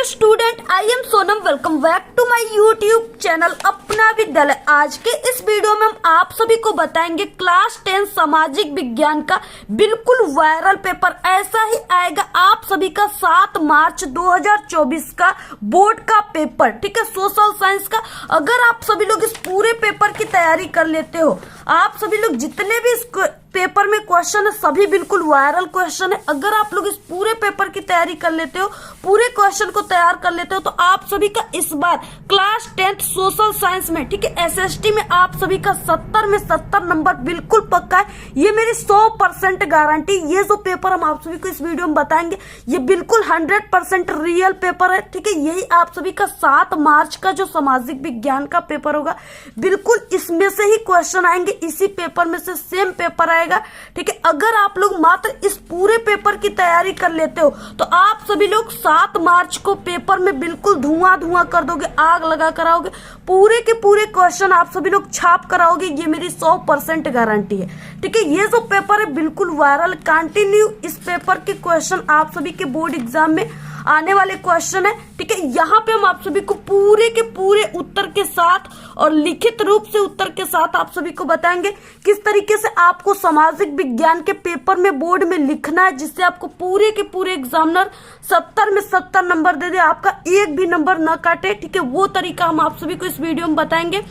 Student, I am Sonam. Welcome back to my YouTube channel Apna Vidyalaya. आज के इस वीडियो में हम आप सभी को बताएंगे क्लास 10 सामाजिक विज्ञान का बिल्कुल वायरल पेपर ऐसा ही आएगा आप सभी का 7 मार्च 2024 का बोर्ड का पेपर, ठीक है, सोशल साइंस का। अगर आप सभी लोग इस पूरे पेपर की तैयारी कर लेते हो, आप सभी लोग जितने भी इस पेपर में क्वेश्चन है सभी बिल्कुल वायरल क्वेश्चन है। अगर आप लोग इस पूरे पेपर की तैयारी कर लेते हो, पूरे क्वेश्चन को तैयार कर लेते हो, तो आप सभी का इस बार क्लास 10 सोशल साइंस में, ठीक है, एसएसटी में आप सभी का 70 में 70 नंबर बिल्कुल पक्का है। ये मेरी 100% गारंटी। ये जो पेपर हम आप सभी को इस वीडियो में बताएंगे ये बिल्कुल 100% रियल पेपर है, ठीक है। यही आप सभी का 7 मार्च का जो सामाजिक विज्ञान का पेपर होगा, बिल्कुल इसमें से ही क्वेश्चन आएंगे, इसी पेपर में से सेम पेपर आएगा, ठीक है। अगर आप लोग मात्र इस पूरे पेपर की तैयारी कर लेते हो तो आप सभी लोग 7 मार्च को पेपर में बिल्कुल धुआं धुआं कर दोगे, आग लगा कराओगे, पूरे के पूरे क्वेश्चन आप सभी लोग छाप कराओगे। ये मेरी 100% गारंटी है, ठीक है। ये जो पेपर है बिल्कुल वायरल, कंटिन्यू इस पेपर के क्वेश्चन आप सभी के बोर्ड एग्जाम में आने वाले क्वेश्चन है, ठीक है। यहाँ पे हम आप सभी को पूरे के पूरे उत्तर के साथ और लिखित रूप से उत्तर के साथ आप सभी को बताएंगे किस तरीके से आपको सामाजिक विज्ञान के पेपर में बोर्ड में लिखना है, जिससे आपको पूरे के पूरे एग्जामिनर 70 में 70 नंबर दे दे, आपका एक भी नंबर न काटे, ठीक है। वो तरीका हम आप सभी को इस वीडियो में बताएंगे।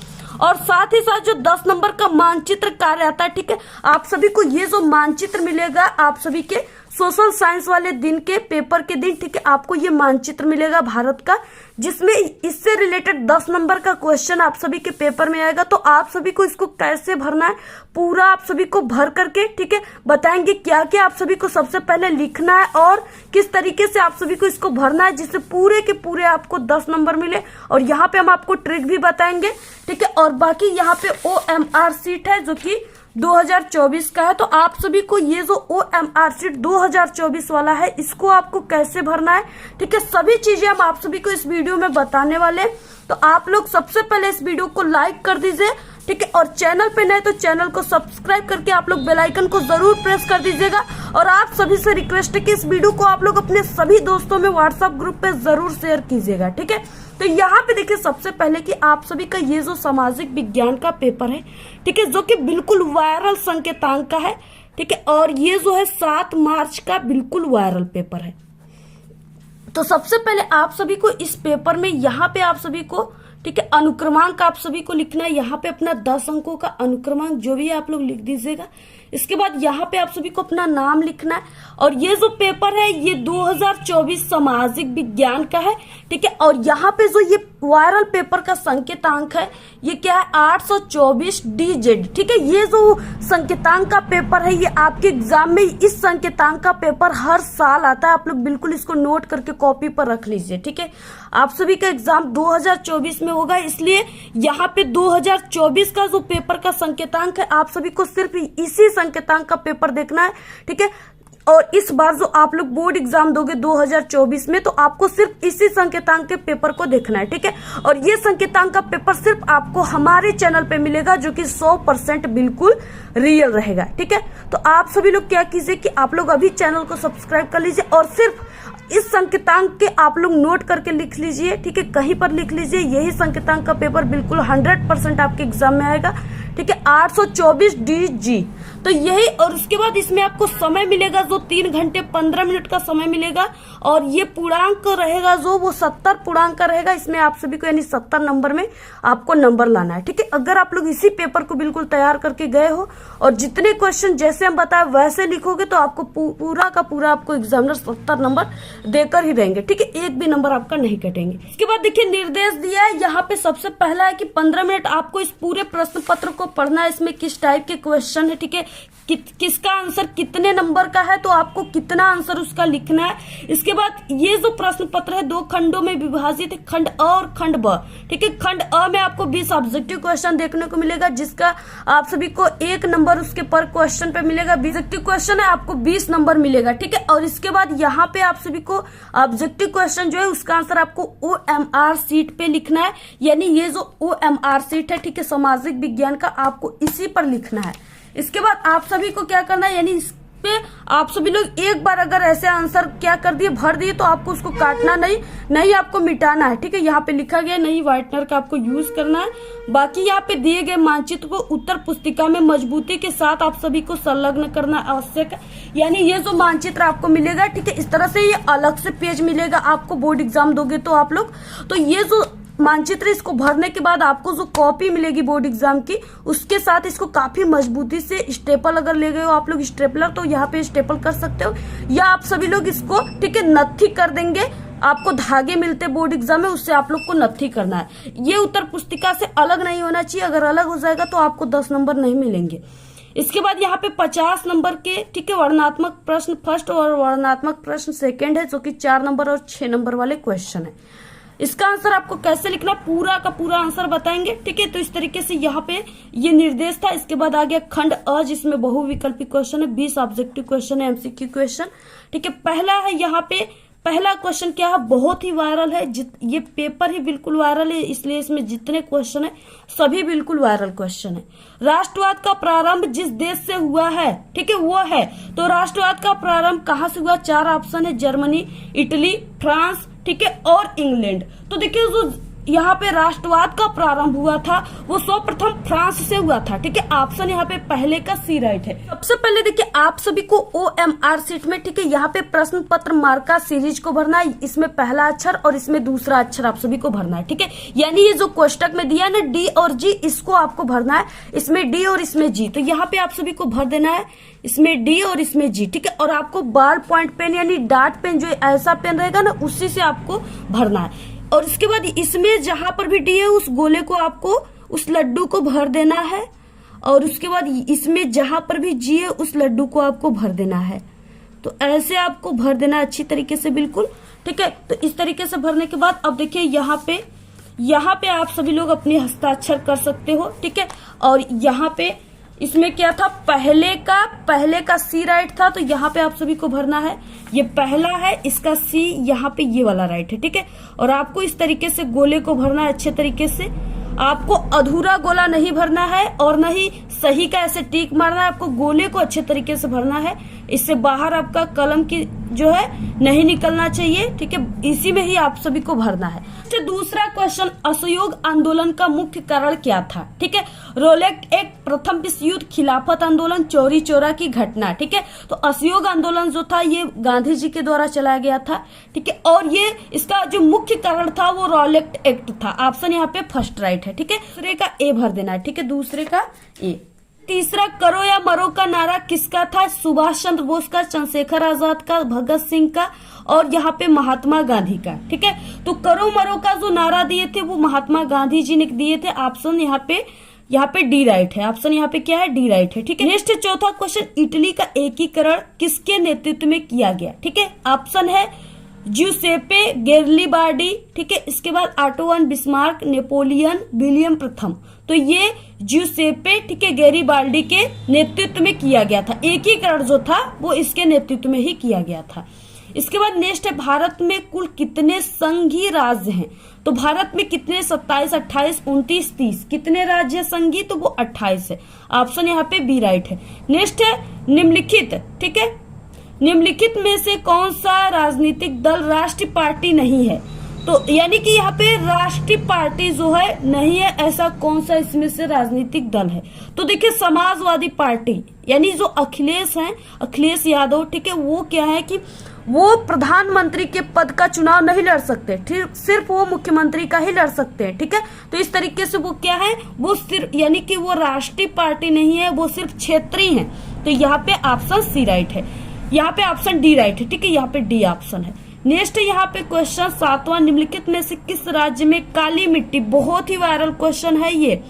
और साथ ही साथ जो 10 नंबर का मानचित्र कार्य आता है, ठीक है, आप सभी को ये जो मानचित्र मिलेगा आप सभी के सोशल साइंस वाले दिन के पेपर के दिन, ठीक है, आपको ये मानचित्र मिलेगा भारत का, जिसमें इससे रिलेटेड 10 नंबर का क्वेश्चन आप सभी के पेपर में आएगा। तो आप सभी को इसको कैसे भरना है पूरा आप सभी को भर करके, ठीक है, बताएंगे क्या क्या आप सभी को सबसे पहले लिखना है और किस तरीके से आप सभी को इसको भरना है, जिससे पूरे के पूरे आपको 10 नंबर मिले। और यहाँ पे हम आपको ट्रिक भी बताएंगे, ठीक है। और बाकी यहाँ पे OMR सीट है जो कि 2024 का है। तो आप सभी को ये जो OMR सीट 2024 वाला है इसको आपको कैसे भरना है, ठीक है, सभी चीजें हम आप सभी को इस वीडियो में बताने वाले हैं। तो आप लोग सबसे पहले इस वीडियो को लाइक कर दीजिए, ठीक है, और चैनल पे नए तो चैनल को सब्सक्राइब करके आप लोग बेल आइकन को जरूर प्रेस कर दीजिएगा। और आप सभी से रिक्वेस्ट है कि इस वीडियो को आप लोग अपने सभी दोस्तों में व्हाट्सएप ग्रुप पे जरूर शेयर कीजिएगा, ठीक है। तो यहाँ पे देखिए सबसे पहले कि आप सभी का ये जो सामाजिक विज्ञान का पेपर है, ठीक है, जो कि बिल्कुल वायरल संकेतांक का है, ठीक है, और ये जो है 7 मार्च का बिल्कुल वायरल पेपर है। तो सबसे पहले आप सभी को इस पेपर में यहाँ पे आप सभी को, ठीक है, अनुक्रमांक आप सभी को लिखना है। यहाँ पे अपना 10 अंकों का अनुक्रमांक जो भी आप लोग लिख दीजिएगा। इसके बाद यहाँ पे आप सभी को अपना नाम लिखना है। और ये जो पेपर है ये 2024 सामाजिक विज्ञान का है, ठीक है। और यहाँ पे जो ये वायरल पेपर का संकेतांक है ये क्या है, 824 DZ, ठीक है। ये जो संकेतांक का पेपर है ये आपके एग्जाम में इस संकेतांक का पेपर हर साल आता है। आप लोग बिल्कुल इसको नोट करके कॉपी पर रख लीजिए, ठीक है। आप सभी का एग्जाम 2024 में होगा, इसलिए यहाँ पे 2024 का जो पेपर का संकेतांक है आप सभी को सिर्फ इसी संकेतांक का पेपर देखना है, ठीक है। और इस बार जो आप लोग बोर्ड एग्जाम दोगे 2024 में, तो आपको सिर्फ इसी संकेतांक के पेपर को देखना है, ठीक है। और ये संकेतांक का पेपर सिर्फ आपको हमारे चैनल पे मिलेगा जो कि 100% बिल्कुल रियल रहेगा, ठीक है। तो आप सभी लोग क्या कीजिए कि आप लोग अभी चैनल को सब्सक्राइब कर लीजिए और सिर्फ इस संकेतांक के आप लोग नोट करके लिख लीजिए, ठीक है, कहीं पर लिख लीजिए। यही संकेतांक का पेपर बिल्कुल 100% आपके एग्जाम में आएगा, ठीक है, 824 DG। तो यही, और उसके बाद इसमें आपको समय मिलेगा जो 3 घंटे 15 मिनट का समय मिलेगा। और ये पूर्णांक रहेगा जो वो 70 पूर्णांक का रहेगा। इसमें आप सभी को यानी 70 नंबर में आपको नंबर लाना है, ठीक है। अगर आप लोग इसी पेपर को बिल्कुल तैयार करके गए हो और जितने क्वेश्चन जैसे हम बताए वैसे लिखोगे तो आपको पूरा का पूरा आपको एग्जामिनर 70 नंबर देकर ही देंगे, ठीक है, एक भी नंबर आपका नहीं कटेंगे। इसके बाद देखिए निर्देश दिया है यहाँ पे। सबसे पहला है कि 15 मिनट आपको इस पूरे प्रश्न पत्र को पढ़ना है। इसमें किस टाइप के क्वेश्चन है, ठीक है, किसका आंसर कितने नंबर का है, तो आपको कितना आंसर उसका लिखना है। इसके बाद ये जो प्रश्न पत्र है 2 खंडों में विभाजित है, खंड अ और खंड ब, ठीक है। खंड अ में आपको 20 ऑब्जेक्टिव क्वेश्चन देखने को मिलेगा, जिसका आप सभी को 1 नंबर उसके पर क्वेश्चन पे मिलेगा। ऑब्जेक्टिव क्वेश्चन है आपको 20 नंबर मिलेगा, ठीक है। और इसके बाद यहाँ पे आप सभी को ऑब्जेक्टिव क्वेश्चन जो है उसका आंसर आपको OMR सीट पे लिखना है, यानी ये जो OMR सीट है, ठीक है, सामाजिक विज्ञान का, आपको इसी पर लिखना है। इसके बाद आप सभी को क्या करना है, यानी पे आप सभी लोग एक बार अगर ऐसे आंसर क्या कर दिए, भर दिए, तो आपको उसको काटना नहीं आपको मिटाना है। ठीक है, यहाँ पे लिखा गया नहीं व्हाइटनर का आपको यूज करना है। बाकी यहाँ पे दिए गए मानचित्र को उत्तर पुस्तिका में मजबूती के साथ आप सभी को संलग्न करना आवश्यक है। यानी ये जो मानचित्र आपको मिलेगा, ठीक है, इस तरह से ये अलग से पेज मिलेगा आपको, बोर्ड एग्जाम दोगे तो आप लोग, तो ये जो मानचित्र इसको भरने के बाद आपको जो कॉपी मिलेगी बोर्ड एग्जाम की, उसके साथ इसको काफी मजबूती से स्टेपल अगर ले गए हो आप लोग स्टेपलर, तो यहाँ पे स्टेपल कर सकते हो, या आप सभी लोग इसको, ठीक है, नत्थी कर देंगे। आपको धागे मिलते बोर्ड एग्जाम में, उससे आप लोग को नत्थी करना है। ये उत्तर पुस्तिका से अलग नहीं होना चाहिए, अगर अलग हो जाएगा तो आपको 10 नंबर नहीं मिलेंगे। इसके बाद यहाँ पे 50 नंबर के, ठीक है, वर्णनात्मक प्रश्न फर्स्ट और वर्णनात्मक प्रश्न सेकंड है, जो कि 4 नंबर और 6 नंबर वाले क्वेश्चन है। इसका आंसर आपको कैसे लिखना, पूरा का पूरा आंसर बताएंगे। ठीक है, तो इस तरीके से यहाँ पे ये निर्देश था। इसके बाद आ गया खंड अ, जिसमें बहुविकल्पी क्वेश्चन है, 20 ऑब्जेक्टिव क्वेश्चन है, एमसीक्यू क्वेश्चन। ठीक है, पहला है यहाँ पे, पहला क्वेश्चन क्या है, बहुत ही वायरल है, ये पेपर ही बिल्कुल वायरल है, इसलिए इसमें जितने क्वेश्चन है सभी बिल्कुल वायरल क्वेश्चन है। राष्ट्रवाद का प्रारंभ जिस देश से हुआ है, ठीक है, वो है, तो राष्ट्रवाद का प्रारंभ कहाँ से हुआ, 4 ऑप्शन है, जर्मनी, इटली, फ्रांस, ठीक है, और इंग्लैंड। तो देखिए जो यहाँ पे राष्ट्रवाद का प्रारंभ हुआ था वो सर्वप्रथम फ्रांस से हुआ था। ठीक है, ऑप्शन यहाँ पे पहले का सी राइट है। सबसे पहले देखिए आप सभी को OMR सीट में, ठीक है, यहाँ पे प्रश्न पत्र मार्का सीरीज को भरना है। इसमें पहला अक्षर और इसमें दूसरा अक्षर आप सभी को भरना है। ठीक है, यानी ये जो कोष्टक में दिया है ना D और G, इसको आपको भरना है, इसमें D और इसमें G, तो यहाँ पे आप सभी को भर देना है, इसमें D और इसमें G। ठीक है, और आपको बॉल पॉइंट पेन यानी डार्ट पेन, जो ऐसा पेन रहेगा ना, उसी से आपको भरना है। और इसके बाद इसमें जहां पर भी डी है उस गोले को आपको, उस लड्डू को भर देना है, और उसके बाद इसमें जहां पर भी जी है उस लड्डू को आपको भर देना है। तो ऐसे आपको भर देना है अच्छी तरीके से, बिल्कुल। ठीक है, तो इस तरीके से भरने के बाद अब देखिए यहाँ पे आप सभी लोग अपने हस्ताक्षर कर सकते हो। ठीक है, और यहाँ पे इसमें क्या था, पहले का सी राइट था, तो यहाँ पे आप सभी को भरना है, ये पहला है, इसका सी यहाँ पे ये वाला राइट है। ठीक है, और आपको इस तरीके से गोले को भरना है अच्छे तरीके से। आपको अधूरा गोला नहीं भरना है और न ही सही का ऐसे टिक मारना है, आपको गोले को अच्छे तरीके से भरना है। इससे बाहर आपका कलम की जो है नहीं निकलना चाहिए। ठीक है, इसी में ही आप सभी को भरना है। तो दूसरा क्वेश्चन, असहयोग आंदोलन का मुख्य कारण क्या था। ठीक है, रोलेक्ट एक्ट, प्रथम विश्व युद्ध, खिलाफत आंदोलन, चौरी चौरा की घटना। ठीक है, तो असहयोग आंदोलन जो था ये गांधी जी के द्वारा चलाया गया था। ठीक है, और ये इसका जो मुख्य कारण था वो रोलेक्ट एक्ट था। ऑप्शन यहाँ पे फर्स्ट राइट है। ठीक है, दूसरे का ए भर देना है। ठीक है, दूसरे का ए। तीसरा, करो या मरो का नारा किसका था, सुभाष चंद्र बोस का, चंद्रशेखर आजाद का, भगत सिंह का, और यहाँ पे महात्मा गांधी का। ठीक है, तो करो मरो का जो नारा दिए थे वो महात्मा गांधी जी ने दिए थे। ऑप्शन यहाँ पे डी राइट है। ऑप्शन यहाँ पे क्या है, डी राइट है। ठीक है, नेक्स्ट चौथा क्वेश्चन, इटली का एकीकरण किसके नेतृत्व में किया गया। ठीक है, ऑप्शन है ज्यूसेपे गेरिबाल्डी। ठीक है, इसके बाद ऑटोवन बिस्मार्क, नेपोलियन, विलियम प्रथम। तो ये ज्यूसेपे, ठीक है, गेरिबाल्डी के नेतृत्व में किया गया था। एकीकरण जो था वो इसके नेतृत्व में ही किया गया था। इसके बाद नेक्स्ट है, भारत में कुल कितने संघीय राज्य हैं। तो भारत में कितने, 27, 28, 29, 30, कितने राज्य संघीय, तो वो 28 है। ऑप्शन यहाँ पे बी राइट है। नेक्स्ट है निम्नलिखित, ठीक है, निम्नलिखित में से कौन सा राजनीतिक दल राष्ट्रीय पार्टी नहीं है। तो यानी कि यहाँ पे राष्ट्रीय पार्टी जो है नहीं है, ऐसा कौन सा इसमें से राजनीतिक दल है। तो देखिए समाजवादी पार्टी, यानी जो अखिलेश हैं, अखिलेश यादव, ठीक है, वो क्या है कि वो प्रधानमंत्री के पद का चुनाव नहीं लड़ सकते, ठीक, सिर्फ वो मुख्यमंत्री का ही लड़ सकते हैं। ठीक है, तो इस तरीके से वो क्या है, वो सिर्फ, यानी कि वो राष्ट्रीय पार्टी नहीं है, वो सिर्फ क्षेत्रीय है। तो यहाँ पे ऑप्शन सी राइट है, यहाँ पे ऑप्शन डी राइट है। ठीक है, यहाँ पे डी ऑप्शन है। नेक्स्ट यहाँ पे क्वेश्चन 7वां, निम्नलिखित में से किस राज्य में काली मिट्टी, बहुत ही वायरल क्वेश्चन है ये,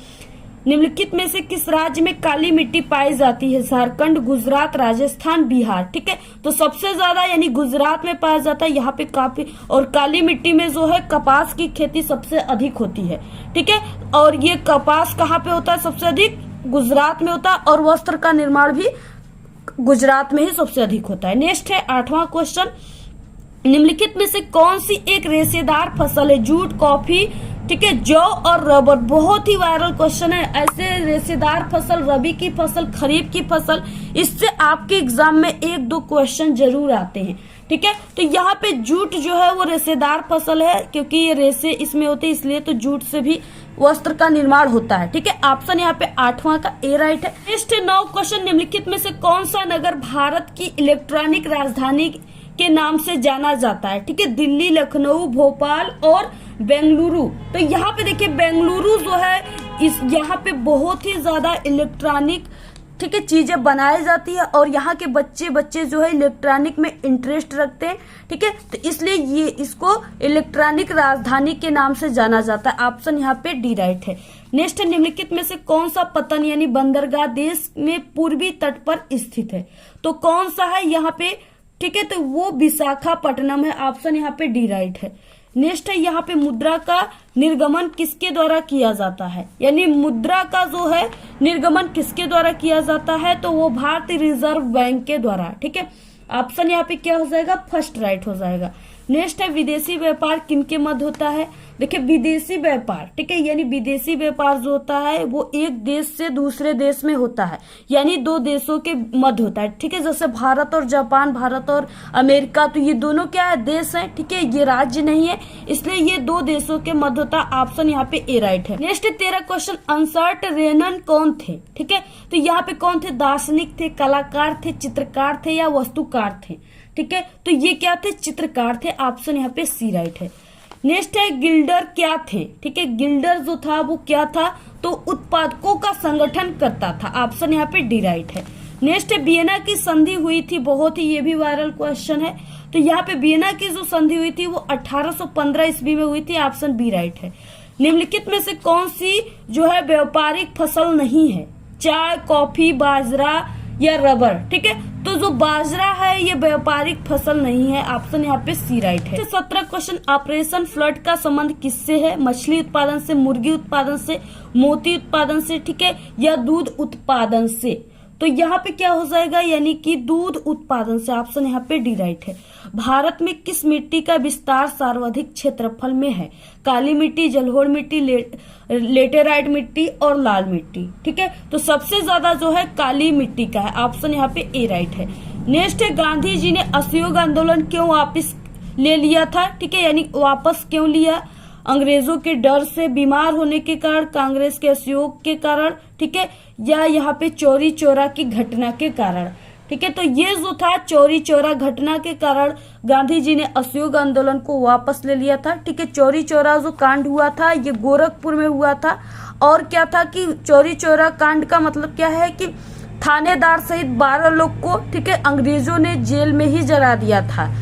निम्नलिखित में से किस राज्य में काली मिट्टी पाई जाती है। झारखंड, गुजरात, राजस्थान, बिहार। ठीक है, तो सबसे ज्यादा यानी गुजरात में पाया जाता है यहाँ पे काफी, और काली मिट्टी में जो है कपास की खेती सबसे अधिक होती है। ठीक है, और ये कपास कहाँ पे होता है सबसे अधिक, गुजरात में होता है, और वस्त्र का निर्माण भी गुजरात में ही सबसे अधिक होता है। नेक्स्ट है 8वां क्वेश्चन, निम्नलिखित में से कौन सी एक रेशेदार फसल है, जूट, कॉफी, ठीक ठीक है। जौ और रबर बहुत ही वायरल क्वेश्चन है। ऐसे रेशेदार फसल, रबी की फसल, खरीफ की फसल, इससे आपके एग्जाम में 1-2 क्वेश्चन जरूर आते हैं, ठीक है। तो यहाँ पे जूट जो है वो रेशेदार फसल है, क्योंकि ये रेशे इसमें होते हैं, इसलिए तो जूट से भी वस्त्र का निर्माण होता है, ठीक है। ऑप्शन यहाँ पे 8वां का ए राइट है। नेक्स्ट 9 क्वेश्चन, निम्नलिखित में से कौन सा नगर भारत की इलेक्ट्रॉनिक राजधानी के नाम से जाना जाता है, ठीक है। दिल्ली, लखनऊ, भोपाल और बेंगलुरु। तो यहाँ पे देखिए बेंगलुरु जो है इस यहाँ पे बहुत ही ज्यादा इलेक्ट्रॉनिक, ठीक है, चीजें बनाई जाती है और यहाँ के बच्चे जो है इलेक्ट्रॉनिक में इंटरेस्ट रखते हैं, ठीक है। तो इसलिए ये इसको इलेक्ट्रॉनिक राजधानी के नाम से जाना जाता है। ऑप्शन यहाँ पे डी राइट है। नेक्स्ट, निम्नलिखित में से कौन सा पतन यानी बंदरगाह देश में पूर्वी तट पर स्थित है, तो कौन सा है यहाँ पे, ठीक है। तो वो विशाखापट्टनम है। ऑप्शन यहाँ पे डी राइट है। नेक्स्ट है यहाँ पे मुद्रा का निर्गमन किसके द्वारा किया जाता है, यानी मुद्रा का जो है निर्गमन किसके द्वारा किया जाता है, तो वो भारतीय रिजर्व बैंक के द्वारा, ठीक है। ऑप्शन यहाँ पे क्या हो जाएगा, फर्स्ट राइट हो जाएगा। नेक्स्ट है विदेशी व्यापार किनके मध्य होता है। देखिए विदेशी व्यापार, ठीक है, यानी विदेशी व्यापार जो होता है वो एक देश से दूसरे देश में होता है, यानी 2 देशों के मध्य होता है, ठीक है। जैसे भारत और जापान, भारत और अमेरिका, तो ये दोनों क्या है, देश हैं, ठीक है, ये राज्य नहीं है, इसलिए ये 2 देशों के मध्य होता है। ऑप्शन यहाँ पे ए राइट है। नेक्स्ट 13 क्वेश्चन, अंसर्ट रेनन कौन थे, ठीक है। तो यहाँ पे कौन थे, दार्शनिक थे, कलाकार थे, चित्रकार थे या वस्तुकार थे, ठीक है। तो ये क्या थे, चित्रकार थे। ऑप्शन यहाँ पे सी राइट है। नेक्स्ट है गिल्डर क्या थे, ठीक है। गिल्डर जो था वो क्या था, तो उत्पादकों का संगठन करता था। ऑप्शन यहाँ पे डी राइट है। नेक्स्ट है वियना की संधि हुई थी, बहुत ही ये भी वायरल क्वेश्चन है। तो यहाँ पे वियना की जो संधि हुई थी वो 1815 ईस्वी में हुई थी। ऑप्शन बी राइट है। निम्नलिखित में से कौन सी जो है व्यापारिक फसल नहीं है, चाय, कॉफी, बाजरा या रबर, ठीक है। तो जो बाजरा है ये व्यापारिक फसल नहीं है। ऑप्शन यहाँ पे सी राइट है। 17 क्वेश्चन, ऑपरेशन फ्लड का संबंध किससे है, मछली उत्पादन से, मुर्गी उत्पादन से, मोती उत्पादन से, ठीक है, या दूध उत्पादन से। तो यहाँ पे क्या हो जाएगा, यानी कि दूध उत्पादन से। ऑप्शन यहाँ पे डी राइट है। भारत में किस मिट्टी का विस्तार सर्वाधिक क्षेत्रफल में है, काली मिट्टी, जलोढ़ मिट्टी, लेटेराइट मिट्टी और लाल मिट्टी, ठीक है। तो सबसे ज्यादा जो है काली मिट्टी का है। ऑप्शन यहाँ पे ए राइट है। नेक्स्ट है गांधी जी ने असहयोग आंदोलन क्यों वापस ले लिया था, ठीक है, यानी वापस क्यों लिया, अंग्रेजों के डर से, बीमार होने के कारण, कांग्रेस के असहयोग के कारण, ठीक है, या यहाँ पे चोरी चोरा की घटना के कारण, ठीक है। तो ये जो था चोरी चोरा घटना के कारण गांधी जी ने असहयोग आंदोलन को वापस ले लिया था, ठीक है। चोरी चोरा जो कांड हुआ था ये गोरखपुर में हुआ था, और क्या था कि चोरी चोरा कांड का मतलब क्या है कि थानेदार सहित 12 लोग को, ठीक है, अंग्रेजों ने जेल में ही जला दिया था,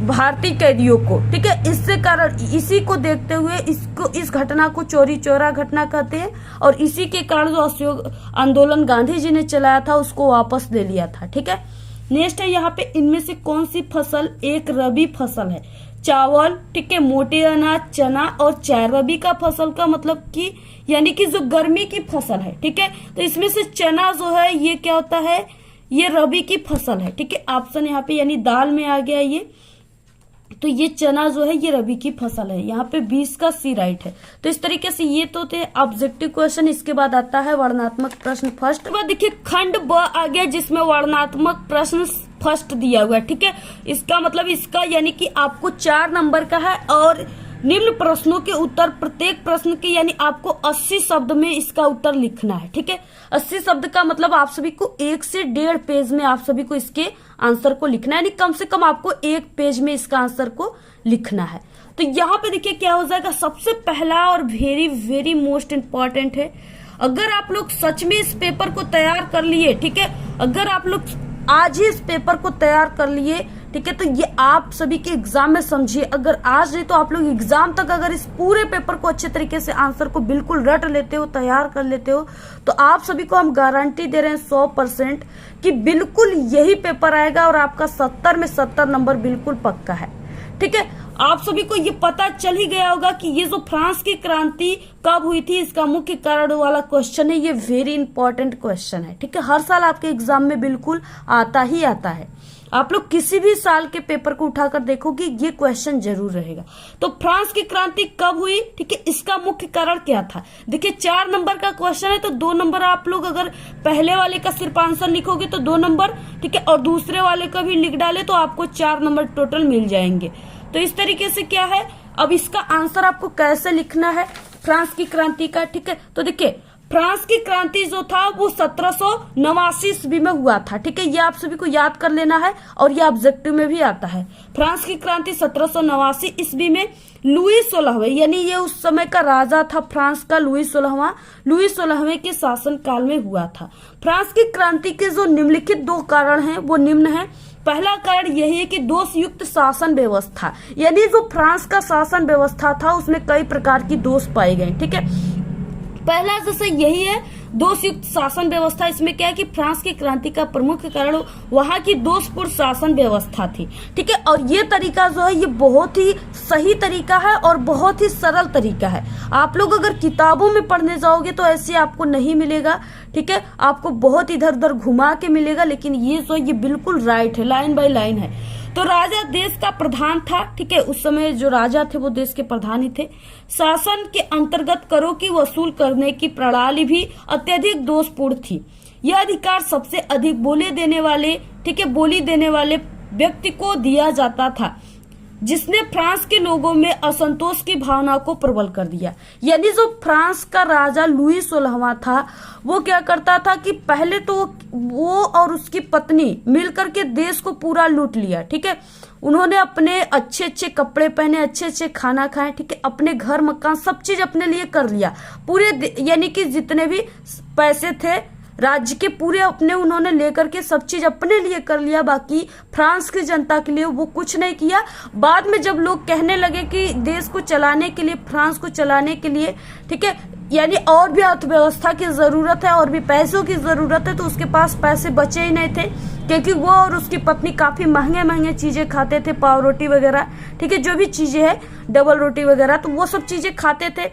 भारतीय कैदियों को, ठीक है। इससे कारण इसी को देखते हुए इस घटना को चोरी चोरा घटना कहते हैं, और इसी के कारण जो असहयोग आंदोलन गांधी जी ने चलाया था उसको वापस ले लिया था, ठीक है। नेक्स्ट है यहाँ पे इनमें से कौन सी फसल एक रबी फसल है, चावल, ठीक है, मोटे अनाज, चना और चाय। रबी का फसल का मतलब कि यानी कि जो गर्मी की फसल है, ठीक है। तो इसमें से चना जो है ये क्या होता है, ये रबी की फसल है, ठीक है। ऑप्शन यहाँ पे यानी दाल में आ गया ये, तो ये चना जो है ये रबी की फसल है। यहाँ पे 20 का सी राइट है। तो इस तरीके से ये तो थे ऑब्जेक्टिव क्वेश्चन। इसके बाद आता है वर्णनात्मक प्रश्न फर्स्ट। बाद देखिए खंड ब आ गया जिसमें वर्णनात्मक प्रश्न फर्स्ट दिया हुआ है, ठीक है। इसका मतलब इसका यानी कि आपको 4 नंबर का है, और निम्न प्रश्नों के उत्तर, प्रत्येक प्रश्न के यानी आपको 80 शब्द में इसका उत्तर लिखना है, ठीक है। 80 शब्द का मतलब आप सभी को 1 से 1.5 पेज में आप सभी को इसके आंसर को लिखना है, यानी कम से कम आपको 1 पेज में इसका आंसर को लिखना है। तो यहाँ पे देखिए क्या हो जाएगा, सबसे पहला और वेरी वेरी मोस्ट इम्पोर्टेंट है, अगर आप लोग सच में इस पेपर को तैयार कर लिए, ठीक है, अगर आप लोग आज ही इस पेपर को तैयार कर लिए, ठीक है, तो ये आप सभी के एग्जाम में समझिए, अगर आज नहीं तो आप लोग एग्जाम तक अगर इस पूरे पेपर को अच्छे तरीके से आंसर को बिल्कुल रट लेते हो, तैयार कर लेते हो, तो आप सभी को हम गारंटी दे रहे हैं 100% कि बिल्कुल यही पेपर आएगा और आपका 70 में 70 नंबर बिल्कुल पक्का है, ठीक है। आप सभी को ये पता चल ही गया होगा कि ये जो फ्रांस की क्रांति कब हुई थी, इसका मुख्य कारण वाला क्वेश्चन है, ये वेरी इंपॉर्टेंट क्वेश्चन है, ठीक है। हर साल आपके एग्जाम में बिल्कुल आता ही आता है। आप लोग किसी भी साल के पेपर को उठाकर देखोगे ये क्वेश्चन जरूर रहेगा। तो फ्रांस की क्रांति कब हुई, ठीक है, इसका मुख्य कारण क्या था। देखिए 4 नंबर का क्वेश्चन है, तो 2 नंबर आप लोग अगर पहले वाले का सिर्फ आंसर लिखोगे तो 2 नंबर, ठीक है, और दूसरे वाले का भी लिख डाले तो आपको 4 नंबर टोटल मिल जाएंगे। तो इस तरीके से क्या है, अब इसका आंसर आपको कैसे लिखना है फ्रांस की क्रांति का, ठीक है। तो देखिए फ्रांस की क्रांति जो था वो 1789 ईस्वी में हुआ था, ठीक है, ये आप सभी को याद कर लेना है और ये ऑब्जेक्टिव में भी आता है। फ्रांस की क्रांति 1789 ईस्वी में लुई 16वें, यानी ये उस समय का राजा था फ्रांस का लुई 16वें के शासन काल में हुआ था। फ्रांस की क्रांति के जो निम्नलिखित 2 कारण हैं वो निम्न है। पहला कारण यही है कि दोषयुक्त शासन व्यवस्था, यानी जो फ्रांस का शासन व्यवस्था था उसमें कई प्रकार की दोष पाए गए, ठीक है। पहला जैसे यही है दोषयुक्त शासन व्यवस्था। इसमें क्या है कि फ्रांस की क्रांति का प्रमुख कारण वहां की दोषपूर्ण शासन व्यवस्था थी, ठीक है। और ये तरीका जो है ये बहुत ही सही तरीका है और बहुत ही सरल तरीका है। आप लोग अगर किताबों में पढ़ने जाओगे तो ऐसे आपको नहीं मिलेगा, ठीक है, आपको बहुत इधर उधर घुमा के मिलेगा, लेकिन ये जो ये बिल्कुल राइट है, लाइन बाय लाइन है। तो राजा देश का प्रधान था, ठीक है, उस समय जो राजा थे वो देश के प्रधान ही थे। शासन के अंतर्गत करों की वसूल करने की प्रणाली भी अत्यधिक दोषपूर्ण थी। यह अधिकार सबसे अधिक बोली देने वाले व्यक्ति को दिया जाता था, जिसने फ्रांस के लोगों में असंतोष की भावना को प्रबल कर दिया। यानी जो फ्रांस का राजा लुई 16वां था वो क्या करता था कि पहले तो वो और उसकी पत्नी मिलकर के देश को पूरा लूट लिया, ठीक है। उन्होंने अपने अच्छे अच्छे कपड़े पहने, अच्छे अच्छे खाना खाए, ठीक है, अपने घर मकान सब चीज अपने लिए कर लिया पूरे, यानी कि जितने भी पैसे थे राज्य के पूरे अपने उन्होंने लेकर के सब चीज अपने लिए कर लिया। बाकी फ्रांस की जनता के लिए वो कुछ नहीं किया। बाद में जब लोग कहने लगे कि देश को चलाने के लिए, फ्रांस को चलाने के लिए, ठीक है, यानी और भी अर्थव्यवस्था की जरूरत है और भी पैसों की जरूरत है, तो उसके पास पैसे बचे ही नहीं थे, क्योंकि वो और उसकी पत्नी काफी महंगे महंगे चीजें खाते थे, पाव रोटी वगैरह, ठीक है, जो भी चीजें है, डबल रोटी वगैरह, तो वो सब चीजें खाते थे,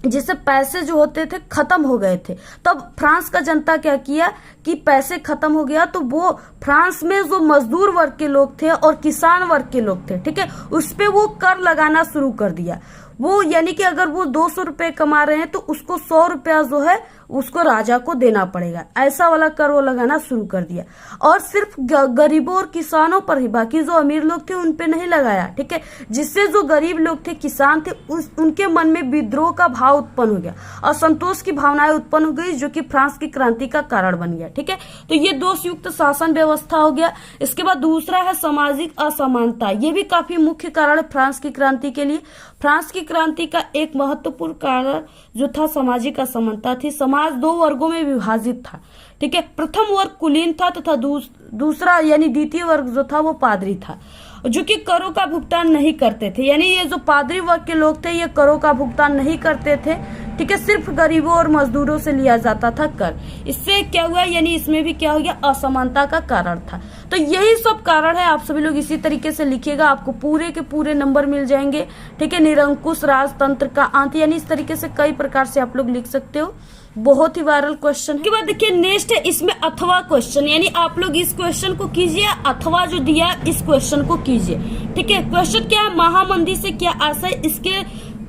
जिससे पैसे जो होते थे खत्म हो गए थे। तब फ्रांस का जनता क्या किया कि पैसे खत्म हो गया तो वो फ्रांस में जो मजदूर वर्ग के लोग थे और किसान वर्ग के लोग थे, ठीक है, उस पे वो कर लगाना शुरू कर दिया। वो यानी कि अगर वो 200 रुपए कमा रहे हैं तो उसको 100 रुपया जो है उसको राजा को देना पड़ेगा, ऐसा वाला कर वो लगाना शुरू कर दिया। और सिर्फ गरीबों और किसानों पर ही, बाकी जो अमीर लोग थे उन पे नहीं लगाया, ठीक है, जिससे जो गरीब लोग थे, किसान थे, उनके मन में विद्रोह का भाव उत्पन्न हो गया, असंतोष की भावनाएं उत्पन्न हो गई, जो कि फ्रांस की क्रांति का कारण बन गया, ठीक है। तो ये दोषयुक्त शासन व्यवस्था हो गया। इसके बाद दूसरा है सामाजिक असमानता, ये भी काफी मुख्य कारण है फ्रांस की क्रांति के लिए। फ्रांस की क्रांति का एक महत्वपूर्ण कारण जो था सामाजिक असमानता थी। समाज 2 वर्गों में विभाजित था, ठीक है। प्रथम वर्ग कुलीन था तथा दूसरा यानी द्वितीय वर्ग जो था वो पादरी था, जो कि करों का भुगतान नहीं करते थे। यानी ये जो पादरी वर्ग के लोग थे ये करों का भुगतान नहीं करते थे, ठीक है, सिर्फ गरीबों और मजदूरों से लिया जाता था कर। इससे क्या हुआ, यानी इसमें भी क्या हो गया, असमानता का कारण था। तो यही सब कारण है। आप सभी लोग इसी तरीके से लिखिएगा, आपको पूरे के पूरे नंबर मिल जाएंगे, ठीक है। निरंकुश राजतंत्र का अंत, यानी इस तरीके से कई प्रकार से आप लोग लिख सकते हो, बहुत ही वायरल क्वेश्चन। के बाद देखिए नेक्स्ट है इसमें अथवा क्वेश्चन, यानी आप लोग इस क्वेश्चन को कीजिए, अथवा जो दिया इस क्वेश्चन को कीजिए, ठीक है। क्वेश्चन क्या है, महामंदी से क्या आशय, इसके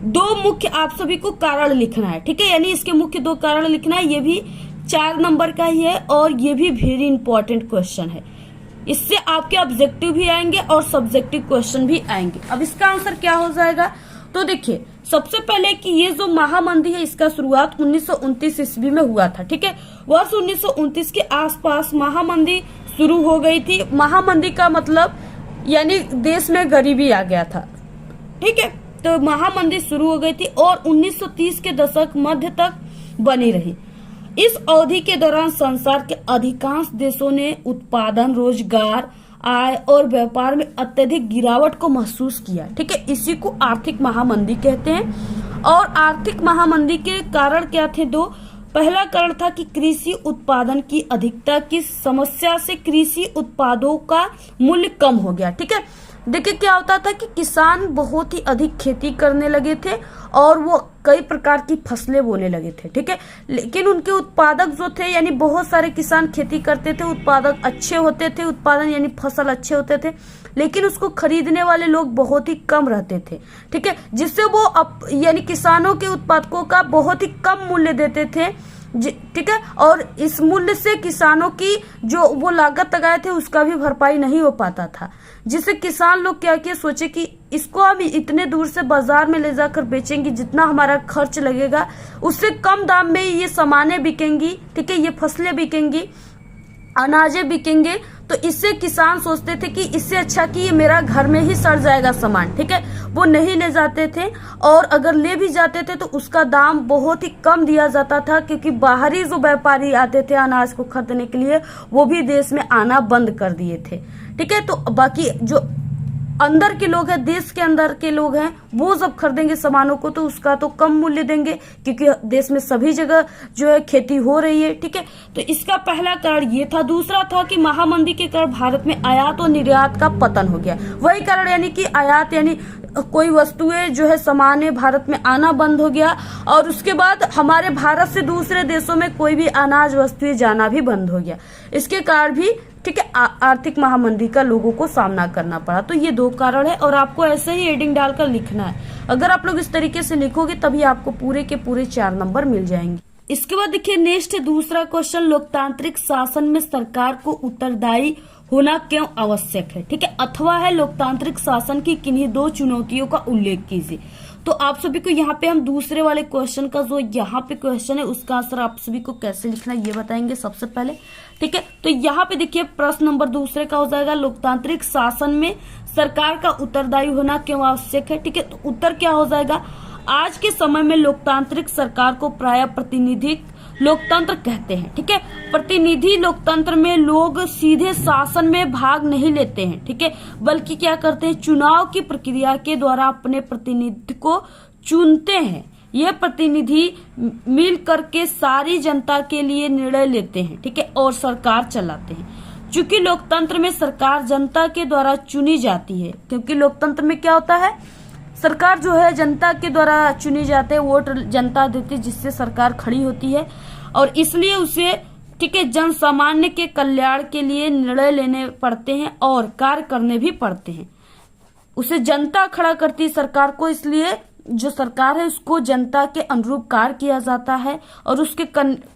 2 मुख्य आप सभी को कारण लिखना है, ठीक है, यानी इसके मुख्य 2 कारण लिखना है। ये भी 4 नंबर का ही है और ये भी वेरी इंपॉर्टेंट क्वेश्चन है। इससे आपके ऑब्जेक्टिव भी आएंगे और सब्जेक्टिव क्वेश्चन भी आएंगे। अब इसका आंसर क्या हो जाएगा, तो देखिए सबसे पहले कि ये जो महामंदी है इसका शुरुआत 1929 ईस्वी में हुआ था, ठीक है। वर्ष 1929 के आसपास महामंदी शुरू हो गई थी। महामंदी का मतलब यानी देश में गरीबी आ गया था, ठीक है। तो महामंदी शुरू हो गई थी और 1930 के दशक मध्य तक बनी रही। इस अवधि के दौरान संसार के अधिकांश देशों ने उत्पादन, रोजगार, आय और व्यापार में अत्यधिक गिरावट को महसूस किया, ठीक है। इसी को आर्थिक महामंदी कहते हैं। और आर्थिक महामंदी के कारण क्या थे 2। पहला कारण था कि कृषि उत्पादन की अधिकता की समस्या से कृषि उत्पादों का मूल्य कम हो गया, ठीक है। देखिए क्या होता था कि किसान बहुत ही अधिक खेती करने लगे थे और वो कई प्रकार की फसलें बोने लगे थे, ठीक है। लेकिन उनके उत्पादक जो थे, यानी बहुत सारे किसान खेती करते थे, उत्पादक अच्छे होते थे, उत्पादन यानी फसल अच्छे होते थे, लेकिन उसको खरीदने वाले लोग बहुत ही कम रहते थे, ठीक है। जिससे वो यानी किसानों के उत्पादकों का बहुत ही कम मूल्य देते थे, ठीक है। और इस मूल्य से किसानों की जो वो लागत लगाए थे उसका भी भरपाई नहीं हो पाता था, जिससे किसान लोग क्या किए, सोचे कि इसको हम इतने दूर से बाजार में ले जाकर बेचेंगे, जितना हमारा खर्च लगेगा उससे कम दाम में ये सामानें बिकेंगी, ठीक है, ये फसलें बिकेंगी, अनाजें बिकेंगे। तो इससे किसान सोचते थे कि इससे अच्छा कि ये मेरा घर में ही सड़ जाएगा सामान, ठीक है, वो नहीं ले जाते थे। और अगर ले भी जाते थे तो उसका दाम बहुत ही कम दिया जाता था, क्योंकि बाहरी जो व्यापारी आते थे अनाज को खरीदने के लिए वो भी देश में आना बंद कर दिए थे, ठीक है। तो बाकी जो अंदर के लोग हैं, देश के अंदर के लोग हैं, वो जब खरीदेंगे सामानों को तो उसका तो कम मूल्य देंगे, क्योंकि देश में सभी जगह जो है खेती हो रही है, ठीक है। तो इसका पहला कारण ये था। दूसरा था कि महामंदी के कारण भारत में आयात और निर्यात का पतन हो गया। वही कारण यानी कि आयात यानी कोई वस्तुएं जो है सामान भारत में आना बंद हो गया, और उसके बाद हमारे भारत से दूसरे देशों में कोई भी अनाज वस्तुएं जाना भी बंद हो गया। इसके कारण भी, ठीक है, आर्थिक महामंदी का लोगों को सामना करना पड़ा। तो ये दो कारण है, और आपको ऐसे ही हेडिंग डालकर लिखना है। अगर आप लोग इस तरीके से लिखोगे तभी आपको पूरे के पूरे 4 नंबर मिल जाएंगे। इसके बाद देखिए नेक्स्ट दूसरा क्वेश्चन, लोकतांत्रिक शासन में सरकार को उत्तरदायी होना क्यों आवश्यक है, ठीक है, अथवा है लोकतांत्रिक शासन की किन्हीं 2 चुनौतियों का उल्लेख कीजिए। तो आप सभी को यहाँ पे हम दूसरे वाले क्वेश्चन का जो यहाँ पे क्वेश्चन है उसका आंसर आप सभी को कैसे लिखना है ये बताएंगे सबसे पहले, ठीक है। तो यहाँ पे देखिए प्रश्न नंबर दूसरे का हो जाएगा, लोकतांत्रिक शासन में सरकार का उत्तरदायी होना क्यों आवश्यक है, ठीक है। तो उत्तर क्या हो जाएगा, आज के समय में लोकतांत्रिक सरकार को प्राय प्रतिनिधिक लोकतंत्र कहते हैं, ठीक है। प्रतिनिधि लोकतंत्र में लोग सीधे शासन में भाग नहीं लेते हैं, ठीक है, बल्कि क्या करते हैं, चुनाव की प्रक्रिया के द्वारा अपने प्रतिनिधि को चुनते हैं। ये प्रतिनिधि मिल करके सारी जनता के लिए निर्णय लेते हैं, ठीक है, और सरकार चलाते हैं। चूंकि लोकतंत्र में सरकार जनता के द्वारा चुनी जाती है, क्योंकि लोकतंत्र में क्या होता है, सरकार जो है जनता के द्वारा चुनी जाती है, वोट जनता देती है, जिससे सरकार खड़ी होती है, और इसलिए उसे, ठीक है, जन सामान्य के कल्याण के लिए निर्णय लेने पड़ते हैं और कार्य करने भी पड़ते हैं। उसे जनता खड़ा करती है सरकार को, इसलिए जो सरकार है उसको जनता के अनुरूप कार्य किया जाता है, और उसके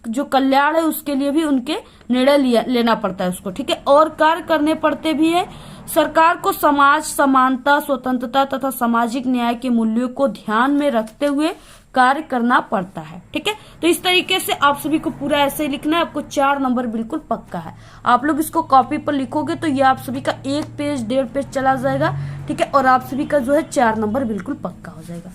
जो कल्याण है उसके लिए भी उनके निर्णय लेना पड़ता है उसको, ठीक है, और कार्य करने पड़ते भी है। सरकार को समाज समानता, स्वतंत्रता तथा सामाजिक न्याय के मूल्यों को ध्यान में रखते हुए कार्य करना पड़ता है, ठीक है। तो इस तरीके से आप सभी को पूरा ऐसे ही लिखना है, आपको 4 नंबर बिल्कुल पक्का है। आप लोग इसको कॉपी पर लिखोगे तो ये आप सभी का 1 पेज 1.5 पेज चला जाएगा, ठीक है, और आप सभी का जो है 4 नंबर बिल्कुल पक्का हो जाएगा।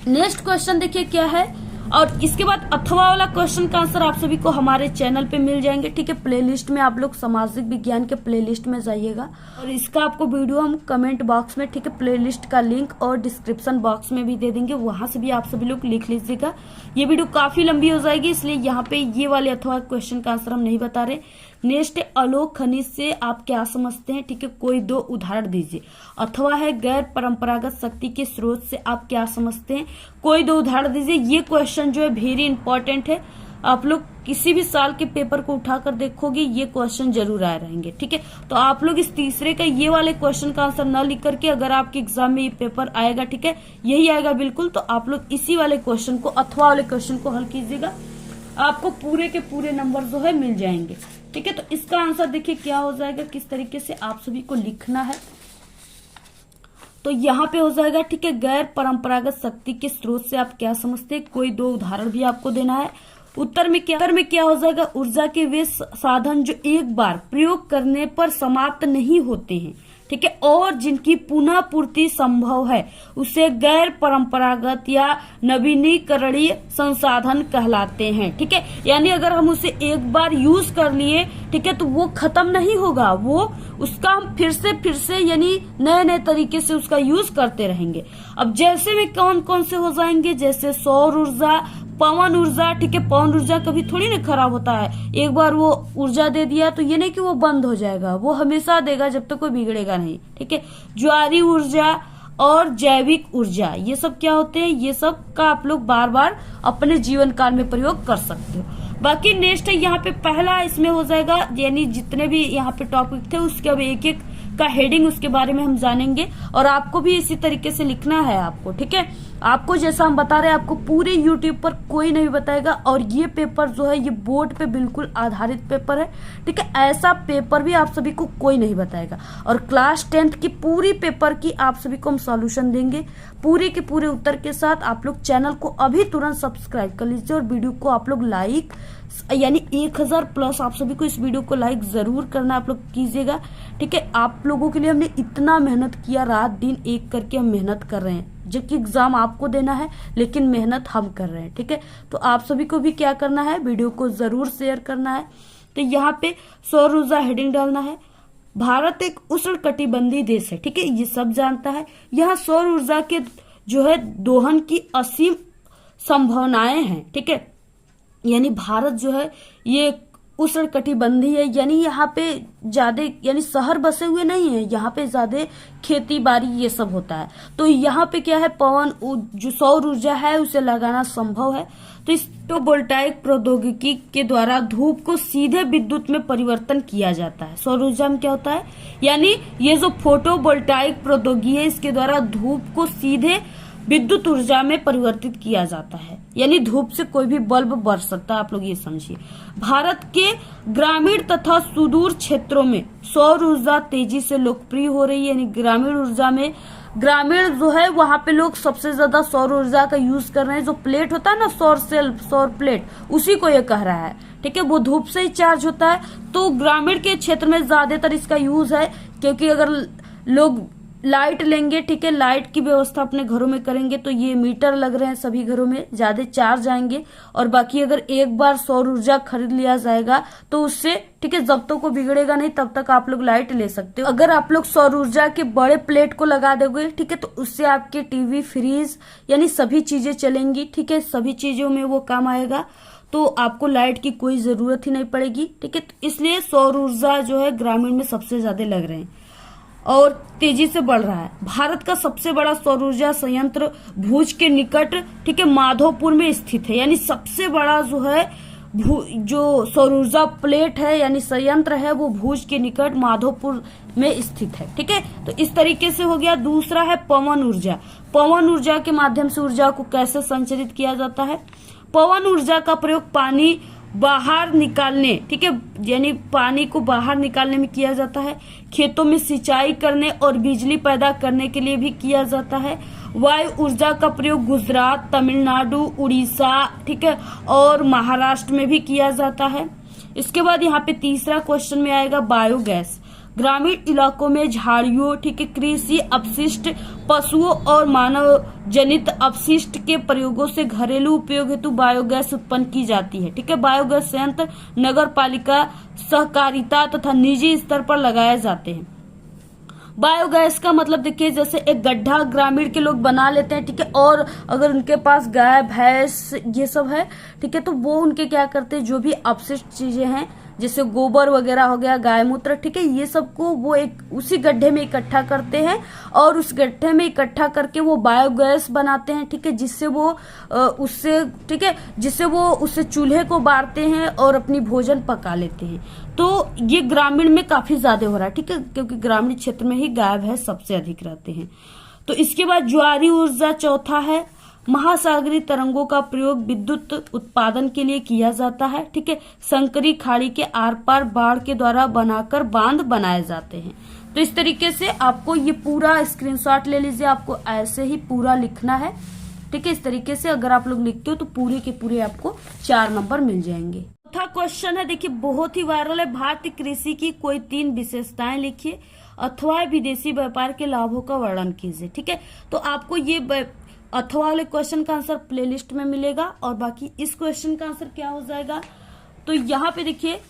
नेक्स्ट क्वेश्चन देखिए क्या है, और इसके बाद अथवा वाला क्वेश्चन का आंसर आप सभी को हमारे चैनल पे मिल जाएंगे, ठीक है। प्लेलिस्ट में आप लोग सामाजिक विज्ञान के प्लेलिस्ट में जाइएगा, और इसका आपको वीडियो हम कमेंट बॉक्स में, ठीक है, प्लेलिस्ट का लिंक और डिस्क्रिप्शन बॉक्स में भी दे देंगे, वहां से भी आप सभी लोग लिख लीजिएगा। ये वीडियो काफी लंबी हो जाएगी, इसलिए यहाँ पे ये वाले अथवा क्वेश्चन का आंसर हम नहीं बता रहे। नेक्स्ट अलोक खनिज से आप क्या समझते हैं, ठीक है, कोई 2 उदाहरण दीजिए। अथवा है गैर परंपरागत शक्ति के स्रोत से आप क्या समझते हैं, कोई 2 उदाहरण दीजिए। ये क्वेश्चन जो है वेरी इंपॉर्टेंट है, आप लोग किसी भी साल के पेपर को उठाकर देखोगे ये क्वेश्चन जरूर आए रहेंगे, ठीक है। तो आप लोग इस तीसरे का ये वाले क्वेश्चन का आंसर न लिख करके, अगर आपके एग्जाम में ये पेपर आएगा, ठीक है, यही आएगा बिल्कुल, तो आप लोग इसी वाले क्वेश्चन को, अथवा वाले क्वेश्चन को हल कीजिएगा, आपको पूरे के पूरे नंबर जो है मिल जाएंगे, ठीक है। तो इसका आंसर देखिए क्या हो जाएगा, किस तरीके से आप सभी को लिखना है। तो यहाँ पे हो जाएगा, ठीक है, गैर परंपरागत शक्ति के स्रोत से आप क्या समझते हैं, कोई 2 उदाहरण भी आपको देना है। उत्तर में क्या हो जाएगा, ऊर्जा के वे साधन जो एक बार प्रयोग करने पर समाप्त नहीं होते हैं, ठीक है, और जिनकी पुनः पूर्ति संभव है, उसे गैर परंपरागत या नवीनीकरणीय संसाधन कहलाते हैं, ठीक है। यानी अगर हम उसे एक बार यूज कर लिए, ठीक है, तो वो खत्म नहीं होगा, वो उसका हम फिर से यानी नए तरीके से उसका यूज करते रहेंगे। अब जैसे में कौन कौन से हो जाएंगे, जैसे सौर ऊर्जा, पवन ऊर्जा, ठीक है, पवन ऊर्जा कभी थोड़ी ना खराब होता है, एक बार वो ऊर्जा दे दिया तो ये नहीं कि वो बंद हो जाएगा, वो हमेशा देगा जब तक कोई बिगड़ेगा नहीं, ठीक है। ज्वारी ऊर्जा, और जैविक ऊर्जा, ये सब क्या होते हैं, ये सब का आप लोग बार बार अपने जीवन काल में प्रयोग कर सकते हो। बाकी नेक्स्ट है यहाँ पे पहला इसमें हो जाएगा, यानी जितने भी यहाँ पे टॉपिक थे उसके अब एक एक का हेडिंग उसके बारे में हम जानेंगे, और आपको भी इसी तरीके से लिखना है आपको, ठीक है। आपको जैसा हम बता रहे हैं आपको पूरे यूट्यूब पर कोई नहीं बताएगा, और ये पेपर जो है ये बोर्ड पे बिल्कुल आधारित पेपर है, ठीक है। ऐसा पेपर भी आप सभी को कोई नहीं बताएगा, और क्लास 10th की पूरी पेपर की आप सभी को हम सॉल्यूशन देंगे पूरे के पूरे उत्तर के साथ। आप लोग चैनल को अभी तुरंत सब्सक्राइब कर लीजिए, और वीडियो को आप लोग लाइक, यानी 1000 प्लस आप सभी को इस वीडियो को लाइक जरूर करना आप लोग कीजिएगा, ठीक है। आप लोगों के लिए हमने इतना मेहनत किया, रात दिन एक करके हम मेहनत कर रहे हैं, जबकि एग्जाम आपको देना है लेकिन मेहनत हम कर रहे हैं, ठीक है। तो आप सभी को भी क्या करना है, वीडियो को जरूर शेयर करना है। तो यहाँ पे सौर ऊर्जा हेडिंग डालना है। भारत एक उष्णकटिबंधीय देश है, ठीक है, ये सब जानता है। यहाँ सौर ऊर्जा के जो है दोहन की असीम संभावनाएं हैं, ठीक है। यानी भारत जो है ये उष्णकटिबंधीय है, यानी यहाँ पे ज्यादा यानी शहर बसे हुए नहीं है, यहाँ पे ज्यादा खेती बाड़ी ये सब होता है। तो यहाँ पे क्या है, पवन जो सौर ऊर्जा है उसे लगाना संभव है। तो इस फोटोवोल्टाइक प्रौद्योगिकी के द्वारा धूप को सीधे विद्युत में परिवर्तन किया जाता है। सौर ऊर्जा में क्या होता है, यानी ये जो फोटोवोल्टाइक प्रौद्योगिकी है इसके द्वारा धूप को सीधे विद्युत ऊर्जा में परिवर्तित किया जाता है, यानी धूप से कोई भी बल्ब बढ़ सकता है, आप लोग ये समझिए। भारत के ग्रामीण तथा सुदूर क्षेत्रों में सौर ऊर्जा तेजी से लोकप्रिय हो रही है, यानी ग्रामीण ऊर्जा में ग्रामीण जो है वहां पे लोग सबसे ज्यादा सौर ऊर्जा का यूज कर रहे हैं। जो प्लेट होता है ना, सौर सेल, सौर प्लेट, उसी को ये कह रहा है, ठीक है। वो धूप से ही चार्ज होता है, तो ग्रामीण के क्षेत्र में ज्यादातर इसका यूज है, क्योंकि अगर लोग लाइट लेंगे, ठीक है, लाइट की व्यवस्था अपने घरों में करेंगे तो ये मीटर लग रहे हैं सभी घरों में, ज्यादा चार्ज आएंगे। और बाकी अगर एक बार सौर ऊर्जा खरीद लिया जाएगा तो उससे, ठीक है, जब तक वो बिगड़ेगा नहीं तब तक आप लोग लाइट ले सकते हो। अगर आप लोग सौर ऊर्जा के बड़े प्लेट को लगा दोगे, ठीक है, तो उससे आपके टीवी, फ्रिज, यानी सभी चीजें चलेंगी, ठीक है, सभी चीजों में वो काम आएगा, तो आपको लाइट की कोई जरूरत ही नहीं पड़ेगी, ठीक है। तो इसलिए सौर ऊर्जा जो है ग्रामीण में सबसे ज्यादा लग रहे हैं और तेजी से बढ़ रहा है। भारत का सबसे बड़ा सौर ऊर्जा संयंत्र भुज के निकट, ठीक है, माधोपुर में स्थित है, यानी सबसे बड़ा जो है जो सौर ऊर्जा प्लेट है यानी संयंत्र है वो भुज के निकट माधोपुर में स्थित है, ठीक है। तो इस तरीके से हो गया। दूसरा है पवन ऊर्जा। पवन ऊर्जा के माध्यम से ऊर्जा को कैसे संचरित किया जाता है। पवन ऊर्जा का प्रयोग पानी बाहर निकालने, ठीक है, यानी पानी को बाहर निकालने में किया जाता है। खेतों में सिंचाई करने और बिजली पैदा करने के लिए भी किया जाता है। वायु ऊर्जा का प्रयोग गुजरात, तमिलनाडु, उड़ीसा, ठीक है, और महाराष्ट्र में भी किया जाता है। इसके बाद यहाँ पे तीसरा क्वेश्चन में आएगा बायोगैस। ग्रामीण इलाकों में झाड़ियों, ठीक है, कृषि अपशिष्ट, पशुओं और मानव जनित अपशिष्ट के प्रयोगों से घरेलू उपयोग हेतु बायोगैस उत्पन्न की जाती है, ठीक है। बायोगैस संयंत्र नगर पालिका, सहकारिता तथा निजी स्तर पर लगाए जाते हैं। बायोगैस का मतलब देखिए, जैसे एक गड्ढा ग्रामीण के लोग बना लेते हैं, ठीक है, और अगर उनके पास गाय, भैंस ये सब है, ठीक है, तो वो उनके क्या करते हैं, जो भी अपशिष्ट चीजें हैं जैसे गोबर वगैरह हो गया, गाय मूत्र, ठीक है, ये सब को वो एक उसी गड्ढे में इकट्ठा करते हैं और उस गड्ढे में इकट्ठा करके वो बायोगैस बनाते हैं, ठीक है, जिससे वो उससे, ठीक है, जिससे वो उससे चूल्हे को बारते हैं और अपनी भोजन पका लेते हैं। तो ये ग्रामीण में काफी ज्यादा हो रहा है, ठीक है, क्योंकि ग्रामीण क्षेत्र में ही गाय भैंस सबसे अधिक रहते हैं। तो इसके बाद ज्वारी ऊर्जा चौथा है। महासागरीय तरंगों का प्रयोग विद्युत उत्पादन के लिए किया जाता है, ठीक है। संकरी खाड़ी के आर पार बाढ़ के द्वारा बनाकर बांध बनाए जाते हैं। तो इस तरीके से आपको ये पूरा स्क्रीनशॉट ले लीजिए, आपको ऐसे ही पूरा लिखना है, ठीक है। इस तरीके से अगर आप लोग लिखते हो तो पूरे के पूरे आपको 4 नंबर मिल जाएंगे। चौथा क्वेश्चन है, देखिए बहुत ही वायरल है। भारतीय कृषि की कोई 3 विशेषताएं लिखिए अथवा विदेशी व्यापार के लाभों का वर्णन कीजिए, ठीक है। तो आपको ये अथवा वाले क्वेश्चन का आंसर प्लेलिस्ट में मिलेगा और बाकी इस क्वेश्चन का आंसर क्या हो जाएगा, तो यहाँ पे देखिए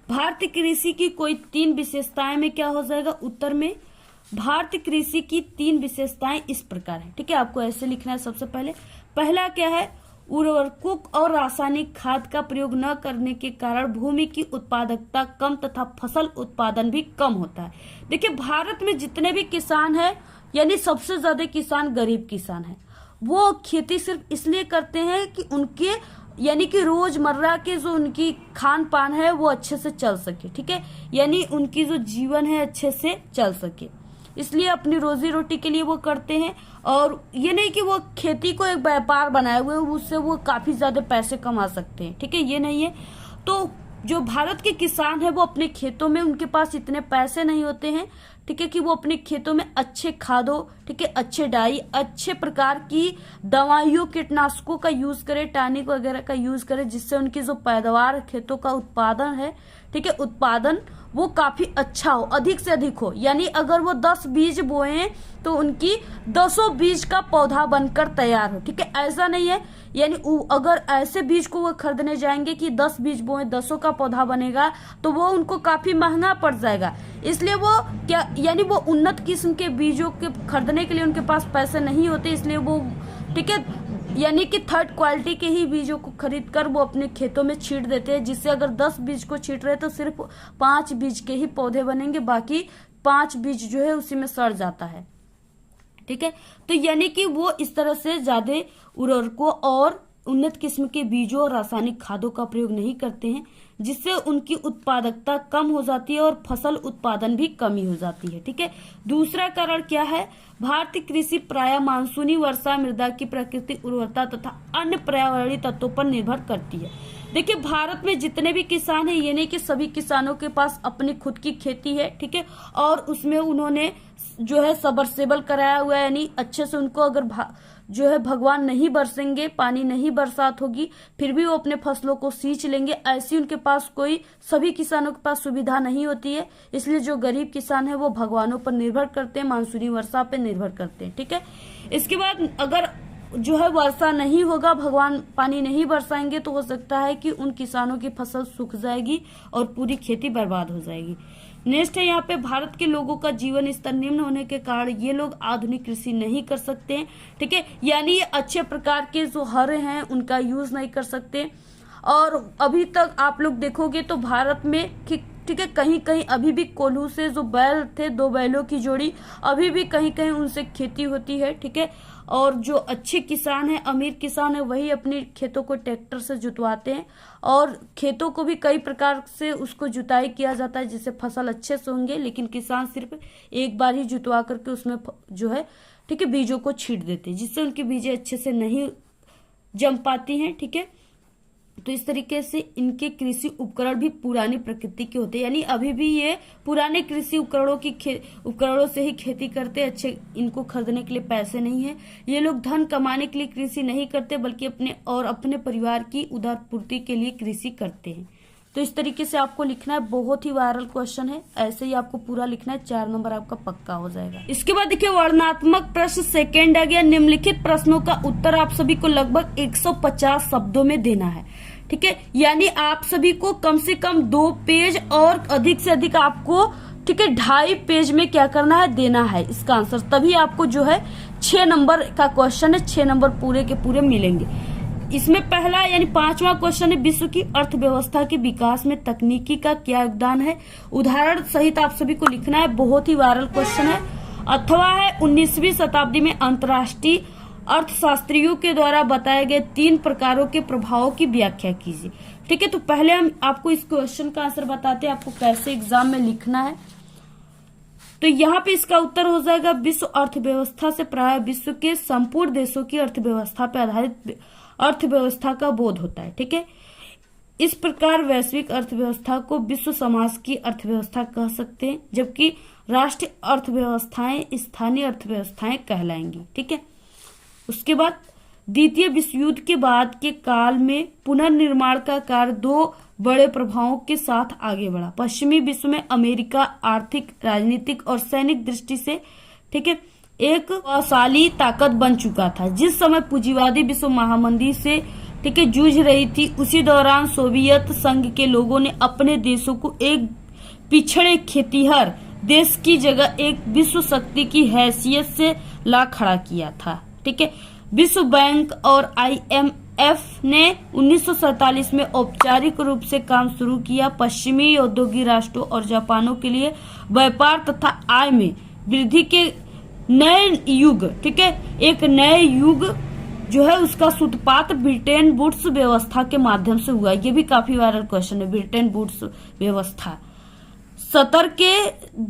भारतीय कृषि की कोई 3 विशेषताएं में क्या हो जाएगा, उत्तर में भारतीय कृषि की 3 विशेषताएं इस प्रकार है, ठीक है। आपको ऐसे लिखना है। सबसे पहला क्या है, उर्वरकों और रासायनिक खाद का प्रयोग न करने के कारण भूमि की उत्पादकता कम तथा फसल उत्पादन भी कम होता है। देखिए भारत में जितने भी किसान हैं, यानी सबसे ज्यादा किसान गरीब किसान है। वो खेती सिर्फ इसलिए करते हैं कि उनके यानी कि रोजमर्रा के जो उनकी खान पान है वो अच्छे से चल सके, ठीक है, यानी उनकी जो जीवन है अच्छे से चल सके, इसलिए अपनी रोजी रोटी के लिए वो करते हैं। और ये नहीं कि वो खेती को एक व्यापार बनाए हुए उससे वो काफी ज्यादा पैसे कमा सकते हैं, ठीक है, ये नहीं है। तो जो भारत के किसान है वो अपने खेतों में उनके पास इतने पैसे नहीं होते हैं, ठीक है, कि वो अपने खेतों में अच्छे खादों, ठीक है, अच्छे डाई, अच्छे प्रकार की दवाइयों, कीटनाशकों का यूज करे, टॉनिक वगैरह का यूज करे, जिससे उनकी जो पैदावार खेतों का उत्पादन है, ठीक है, उत्पादन वो काफी अच्छा हो, अधिक से अधिक हो। यानी अगर वो 10 बीज बोए तो उनकी 10 बीज का पौधा बनकर तैयार हो, ठीक है, ऐसा नहीं है। यानी अगर ऐसे बीज को वो खरीदने जाएंगे कि 10 बीज बोए 10 का पौधा बनेगा तो वो उनको काफी महंगा पड़ जाएगा, इसलिए वो क्या यानी वो उन्नत किस्म के बीजों के खरीदने के लिए उनके पास पैसे नहीं होते, इसलिए वो, ठीक है, यानी कि थर्ड क्वालिटी के ही बीजों को खरीद कर वो अपने खेतों में छींट देते हैं, जिससे अगर 10 बीज को छींट रहे तो सिर्फ 5 बीज के ही पौधे बनेंगे, बाकी 5 बीज जो है उसी में सड़ जाता है, ठीक है। तो यानी कि वो इस तरह से ज्यादा उर्वरकों और उन्नत किस्म के बीजों और रासायनिक खादों का प्रयोग नहीं करते हैं, जिससे उनकी उत्पादकता कम हो जाती है और फसल उत्पादन भी कमी हो जाती है, ठीक है। दूसरा कारण क्या है, भारतीय कृषि प्रायः मानसूनी वर्षा, मृदा की प्राकृतिक उर्वरता तथा अन्य पर्यावरणीय तत्वों पर निर्भर करती है। देखिए भारत में जितने भी किसान हैं, ये नहीं कि सभी किसानों के पास अपनी खुद की खेती है, ठीक है, और उसमें उन्होंने जो है सबमर्सिबल कराया हुआ है, यानी अच्छे से उनको अगर जो है भगवान नहीं बरसेंगे, पानी नहीं बरसात होगी, फिर भी वो अपने फसलों को सींच लेंगे, ऐसी उनके पास कोई, सभी किसानों के पास सुविधा नहीं होती है। इसलिए जो गरीब किसान है वो भगवानों पर निर्भर करते हैं, मानसूनी वर्षा पे निर्भर करते हैं, ठीक है। इसके बाद अगर जो है वर्षा नहीं होगा, भगवान पानी नहीं बरसाएंगे, तो हो सकता है कि उन किसानों की फसल सूख जाएगी और पूरी खेती बर्बाद हो जाएगी। नेक्स्ट है यहाँ पे, भारत के लोगों का जीवन स्तर निम्न होने के कारण ये लोग आधुनिक कृषि नहीं कर सकते हैं, ठीक है, यानी ये अच्छे प्रकार के जो हर हैं उनका यूज नहीं कर सकते। और अभी तक आप लोग देखोगे तो भारत में, ठीक है, कहीं कहीं अभी भी कोल्हू से जो बैल थे, 2 बैलों की जोड़ी, अभी भी कहीं कहीं उनसे खेती होती है, ठीक है। और जो अच्छे किसान हैं, अमीर किसान है, वही अपने खेतों को ट्रैक्टर से जुतवाते हैं और खेतों को भी कई प्रकार से उसको जुताई किया जाता है जिससे फसल अच्छे से होंगे, लेकिन किसान सिर्फ एक बार ही जुतवा करके उसमें जो है, ठीक है, बीजों को छींट देते हैं, जिससे उनकी बीजें अच्छे से नहीं जम पाती हैं, ठीक है। तो इस तरीके से इनके कृषि उपकरण भी पुरानी प्रकृति के होते हैं, यानी अभी भी ये पुराने कृषि उपकरणों से ही खेती करते, अच्छे इनको खरीदने के लिए पैसे नहीं है। ये लोग धन कमाने के लिए कृषि नहीं करते, बल्कि अपने परिवार की उदारपूर्ति के लिए कृषि करते हैं। तो इस तरीके से आपको लिखना है, बहुत ही वायरल क्वेश्चन है, ऐसे ही आपको पूरा लिखना है, 4 नंबर आपका पक्का हो जाएगा। इसके बाद देखिए वर्णनात्मक प्रश्न सेकेंड आ गया। निम्नलिखित प्रश्नों का उत्तर आप सभी को लगभग 150 शब्दों में देना है, ठीक है, यानी आप सभी को कम से कम 2 पेज और अधिक से अधिक आपको, ठीक है, 2.5 पेज में क्या करना है, देना है इसका आंसर, तभी आपको जो है 6 नंबर का क्वेश्चन है, 6 नंबर पूरे के पूरे मिलेंगे। इसमें पहला यानी 5वां क्वेश्चन है, विश्व की अर्थव्यवस्था के विकास में तकनीकी का क्या योगदान है, उदाहरण सहित आप सभी को लिखना है, बहुत ही वायरल क्वेश्चन है। अथवा है 19वीं शताब्दी में अंतर्राष्ट्रीय अर्थशास्त्रियों के द्वारा बताए गए 3 प्रकारों के प्रभावों की व्याख्या कीजिए, ठीक है। तो पहले हम आपको इस क्वेश्चन का आंसर बताते हैं, आपको कैसे एग्जाम में लिखना है। तो यहाँ पे इसका उत्तर हो जाएगा, विश्व अर्थव्यवस्था से प्राय विश्व के संपूर्ण देशों की अर्थव्यवस्था पर आधारित अर्थव्यवस्था का बोध होता है, ठीक है। इस प्रकार वैश्विक अर्थव्यवस्था को विश्व समाज की अर्थव्यवस्था कह सकते हैं, जबकि राष्ट्रीय अर्थव्यवस्थाएं स्थानीय अर्थव्यवस्थाएं कहलाएंगी, ठीक है। उसके बाद द्वितीय विश्व युद्ध के बाद के काल में पुनर्निर्माण का कार्य 2 बड़े प्रभावों के साथ आगे बढ़ा। पश्चिमी विश्व में अमेरिका आर्थिक, राजनीतिक और सैनिक दृष्टि से, ठीक है, एक बलशाली ताकत बन चुका था। जिस समय पूंजीवादी विश्व महामंदी से, ठीक है, जूझ रही थी, उसी दौरान सोवियत संघ के लोगों ने अपने देशों को एक पिछड़े खेतीहर देश की जगह एक विश्व शक्ति की हैसियत से ला खड़ा किया था, ठीक है। विश्व बैंक और IMF ने 1947 में औपचारिक रूप से काम शुरू किया। पश्चिमी औद्योगिक राष्ट्रों और जापानों के लिए व्यापार तथा आय में वृद्धि के नए युग, ठीक है, एक नए युग जो है उसका सूत्रपात ब्रिटेन वुड्स व्यवस्था के माध्यम से हुआ। ये भी काफी वायरल क्वेश्चन है, ब्रिटेन वुड्स व्यवस्था। 70 के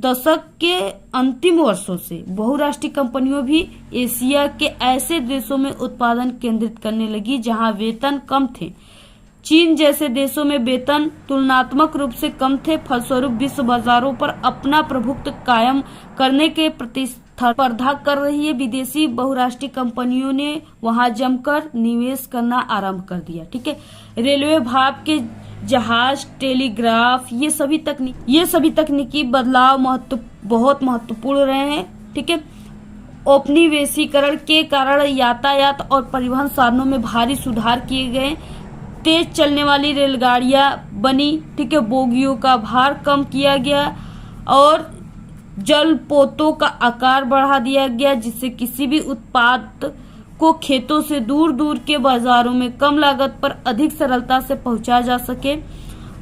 दशक के अंतिम वर्षों से बहुराष्ट्रीय कंपनियों भी एशिया के ऐसे देशों में उत्पादन केंद्रित करने लगी जहां वेतन कम थे। चीन जैसे देशों में वेतन तुलनात्मक रूप से कम थे, फलस्वरूप विश्व बाजारों पर अपना प्रभुत्व कायम करने के प्रतिस्पर्धा कर रही है विदेशी बहुराष्ट्रीय कंपनियों ने वहां जमकर निवेश करना आरंभ कर दिया। ठीक है, रेलवे, भाप के जहाज, टेलीग्राफ, ये सभी तकनीकी बदलाव बहुत महत्वपूर्ण रहे हैं। ठीक है, औपनिवेशीकरण के कारण यातायात और परिवहन साधनों में भारी सुधार किए गए, तेज चलने वाली रेलगाड़ियां बनी। ठीक है, बोगियों का भार कम किया गया और जलपोतों का आकार बढ़ा दिया गया जिससे किसी भी उत्पाद को खेतों से दूर दूर के बाजारों में कम लागत पर अधिक सरलता से पहुंचाया जा सके।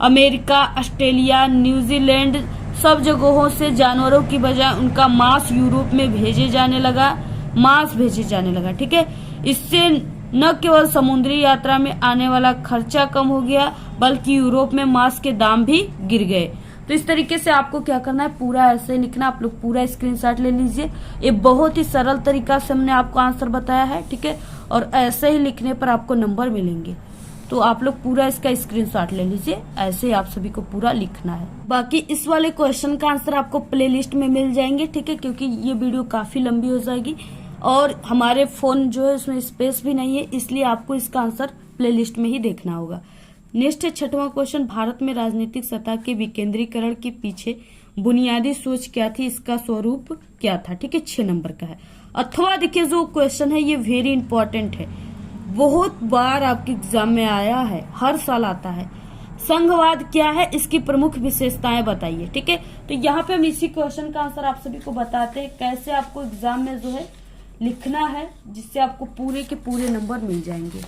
अमेरिका, ऑस्ट्रेलिया, न्यूजीलैंड सब जगहों से जानवरों की बजाय उनका मांस यूरोप में भेजे जाने लगा। ठीक है, इससे न केवल समुद्री यात्रा में आने वाला खर्चा कम हो गया बल्कि यूरोप में मांस के दाम भी गिर गए। तो इस तरीके से आपको क्या करना है, पूरा ऐसे लिखना। आप लोग पूरा स्क्रीनशॉट ले लीजिए। ये बहुत ही सरल तरीका से हमने आपको आंसर बताया है। ठीक है, और ऐसे ही लिखने पर आपको नंबर मिलेंगे। तो आप लोग पूरा इसका स्क्रीनशॉट ले लीजिए। ऐसे ही आप सभी को पूरा लिखना है। बाकी इस वाले क्वेश्चन का आंसर आपको प्लेलिस्ट में मिल जाएंगे। ठीक है, क्योंकि ये वीडियो काफी लंबी हो जाएगी और हमारे फोन जो है उसमें स्पेस भी नहीं है, इसलिए आपको इसका आंसर प्लेलिस्ट में ही देखना होगा। नेक्स्ट है 6वां क्वेश्चन, भारत में राजनीतिक सत्ता के विकेंद्रीकरण के पीछे बुनियादी सोच क्या थी, इसका स्वरूप क्या था। ठीक है, 6 नंबर का है। अथवा देखिए जो क्वेश्चन है ये वेरी इंपॉर्टेंट है, बहुत बार आपके एग्जाम में आया है, हर साल आता है। संघवाद क्या है, इसकी प्रमुख विशेषताएं बताइए। ठीक है, तो यहाँ पे हम इसी क्वेश्चन का आंसर आप सभी को बताते हैं कैसे आपको एग्जाम में जो है लिखना है, जिससे आपको पूरे के पूरे नंबर मिल जाएंगे।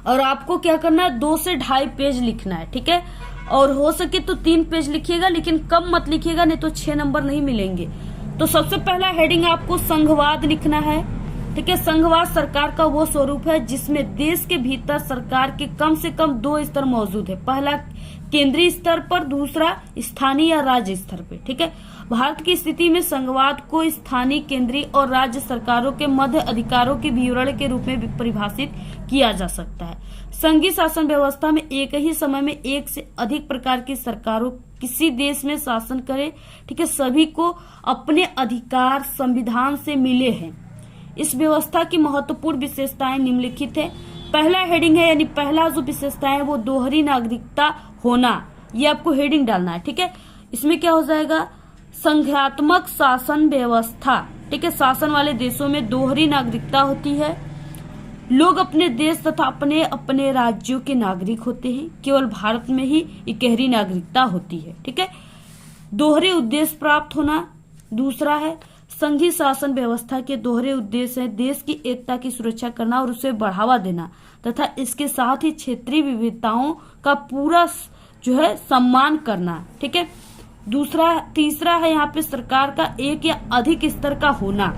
और आपको क्या करना है, 2 से 2.5 पेज लिखना है। ठीक है, और हो सके तो 3 पेज लिखिएगा, लेकिन कम मत लिखिएगा, नहीं तो 6 नंबर नहीं मिलेंगे। तो सबसे पहला हेडिंग आपको संघवाद लिखना है। ठीक है, संघवाद सरकार का वो स्वरूप है जिसमें देश के भीतर सरकार के कम से कम 2 स्तर मौजूद है। पहला केंद्रीय स्तर पर, दूसरा स्थानीय या राज्य स्तर पे। ठीक है, भारत की स्थिति में संघवाद को स्थानीय, केंद्रीय और राज्य सरकारों के मध्य अधिकारों के विवरण के रूप में परिभाषित किया जा सकता है। संघीय शासन व्यवस्था में एक ही समय में एक से अधिक प्रकार की सरकारों किसी देश में शासन करे। ठीक है, सभी को अपने अधिकार संविधान से मिले हैं। इस व्यवस्था की महत्वपूर्ण विशेषताएं निम्नलिखित है। पहला हेडिंग है, यानी पहला जो विशेषता है वो दोहरी नागरिकता होना, ये आपको हेडिंग डालना है। ठीक है, इसमें क्या हो जाएगा, संघात्मक शासन व्यवस्था। ठीक है, शासन वाले देशों में दोहरी नागरिकता होती है। लोग अपने देश तथा अपने अपने राज्यों के नागरिक होते हैं। केवल भारत में ही इकहरी नागरिकता होती है। ठीक है, दोहरे उद्देश्य प्राप्त होना। दूसरा है, संघीय शासन व्यवस्था के दोहरे उद्देश्य है देश की एकता की सुरक्षा करना और उसे बढ़ावा देना तथा इसके साथ ही क्षेत्रीय विविधताओं का पूरा जो है सम्मान करना। ठीक है, तीसरा है यहाँ पे सरकार का एक या अधिक स्तर का होना।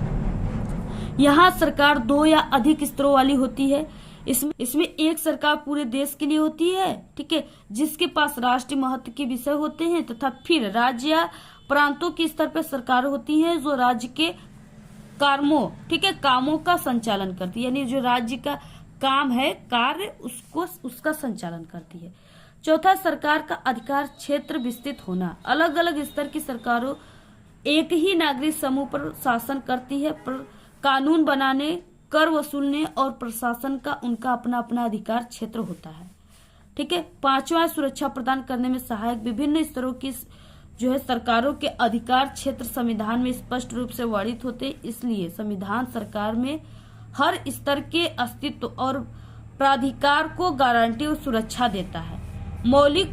यहाँ सरकार 2 या अधिक स्तरों वाली होती है। इसमें एक सरकार पूरे देश के लिए होती है। ठीक है, जिसके पास राष्ट्रीय महत्व के विषय होते हैं तथा फिर राज्य या प्रांतों के स्तर पर सरकार होती है जो राज्य के कामों का संचालन करती है, यानी जो राज्य का काम है, कार्य, उसका संचालन करती है। चौथा, सरकार का अधिकार क्षेत्र विस्तृत होना। अलग अलग स्तर की सरकारों एक ही नागरिक समूह पर शासन करती है, पर कानून बनाने, कर वसूलने और प्रशासन का उनका अपना अपना अधिकार क्षेत्र होता है। ठीक है, 5वां, सुरक्षा प्रदान करने में सहायक विभिन्न स्तरों की जो है सरकारों के अधिकार क्षेत्र संविधान में स्पष्ट रूप से वर्णित होते, इसलिए संविधान सरकार में हर स्तर के अस्तित्व और प्राधिकार को गारंटी और सुरक्षा देता है। मौलिक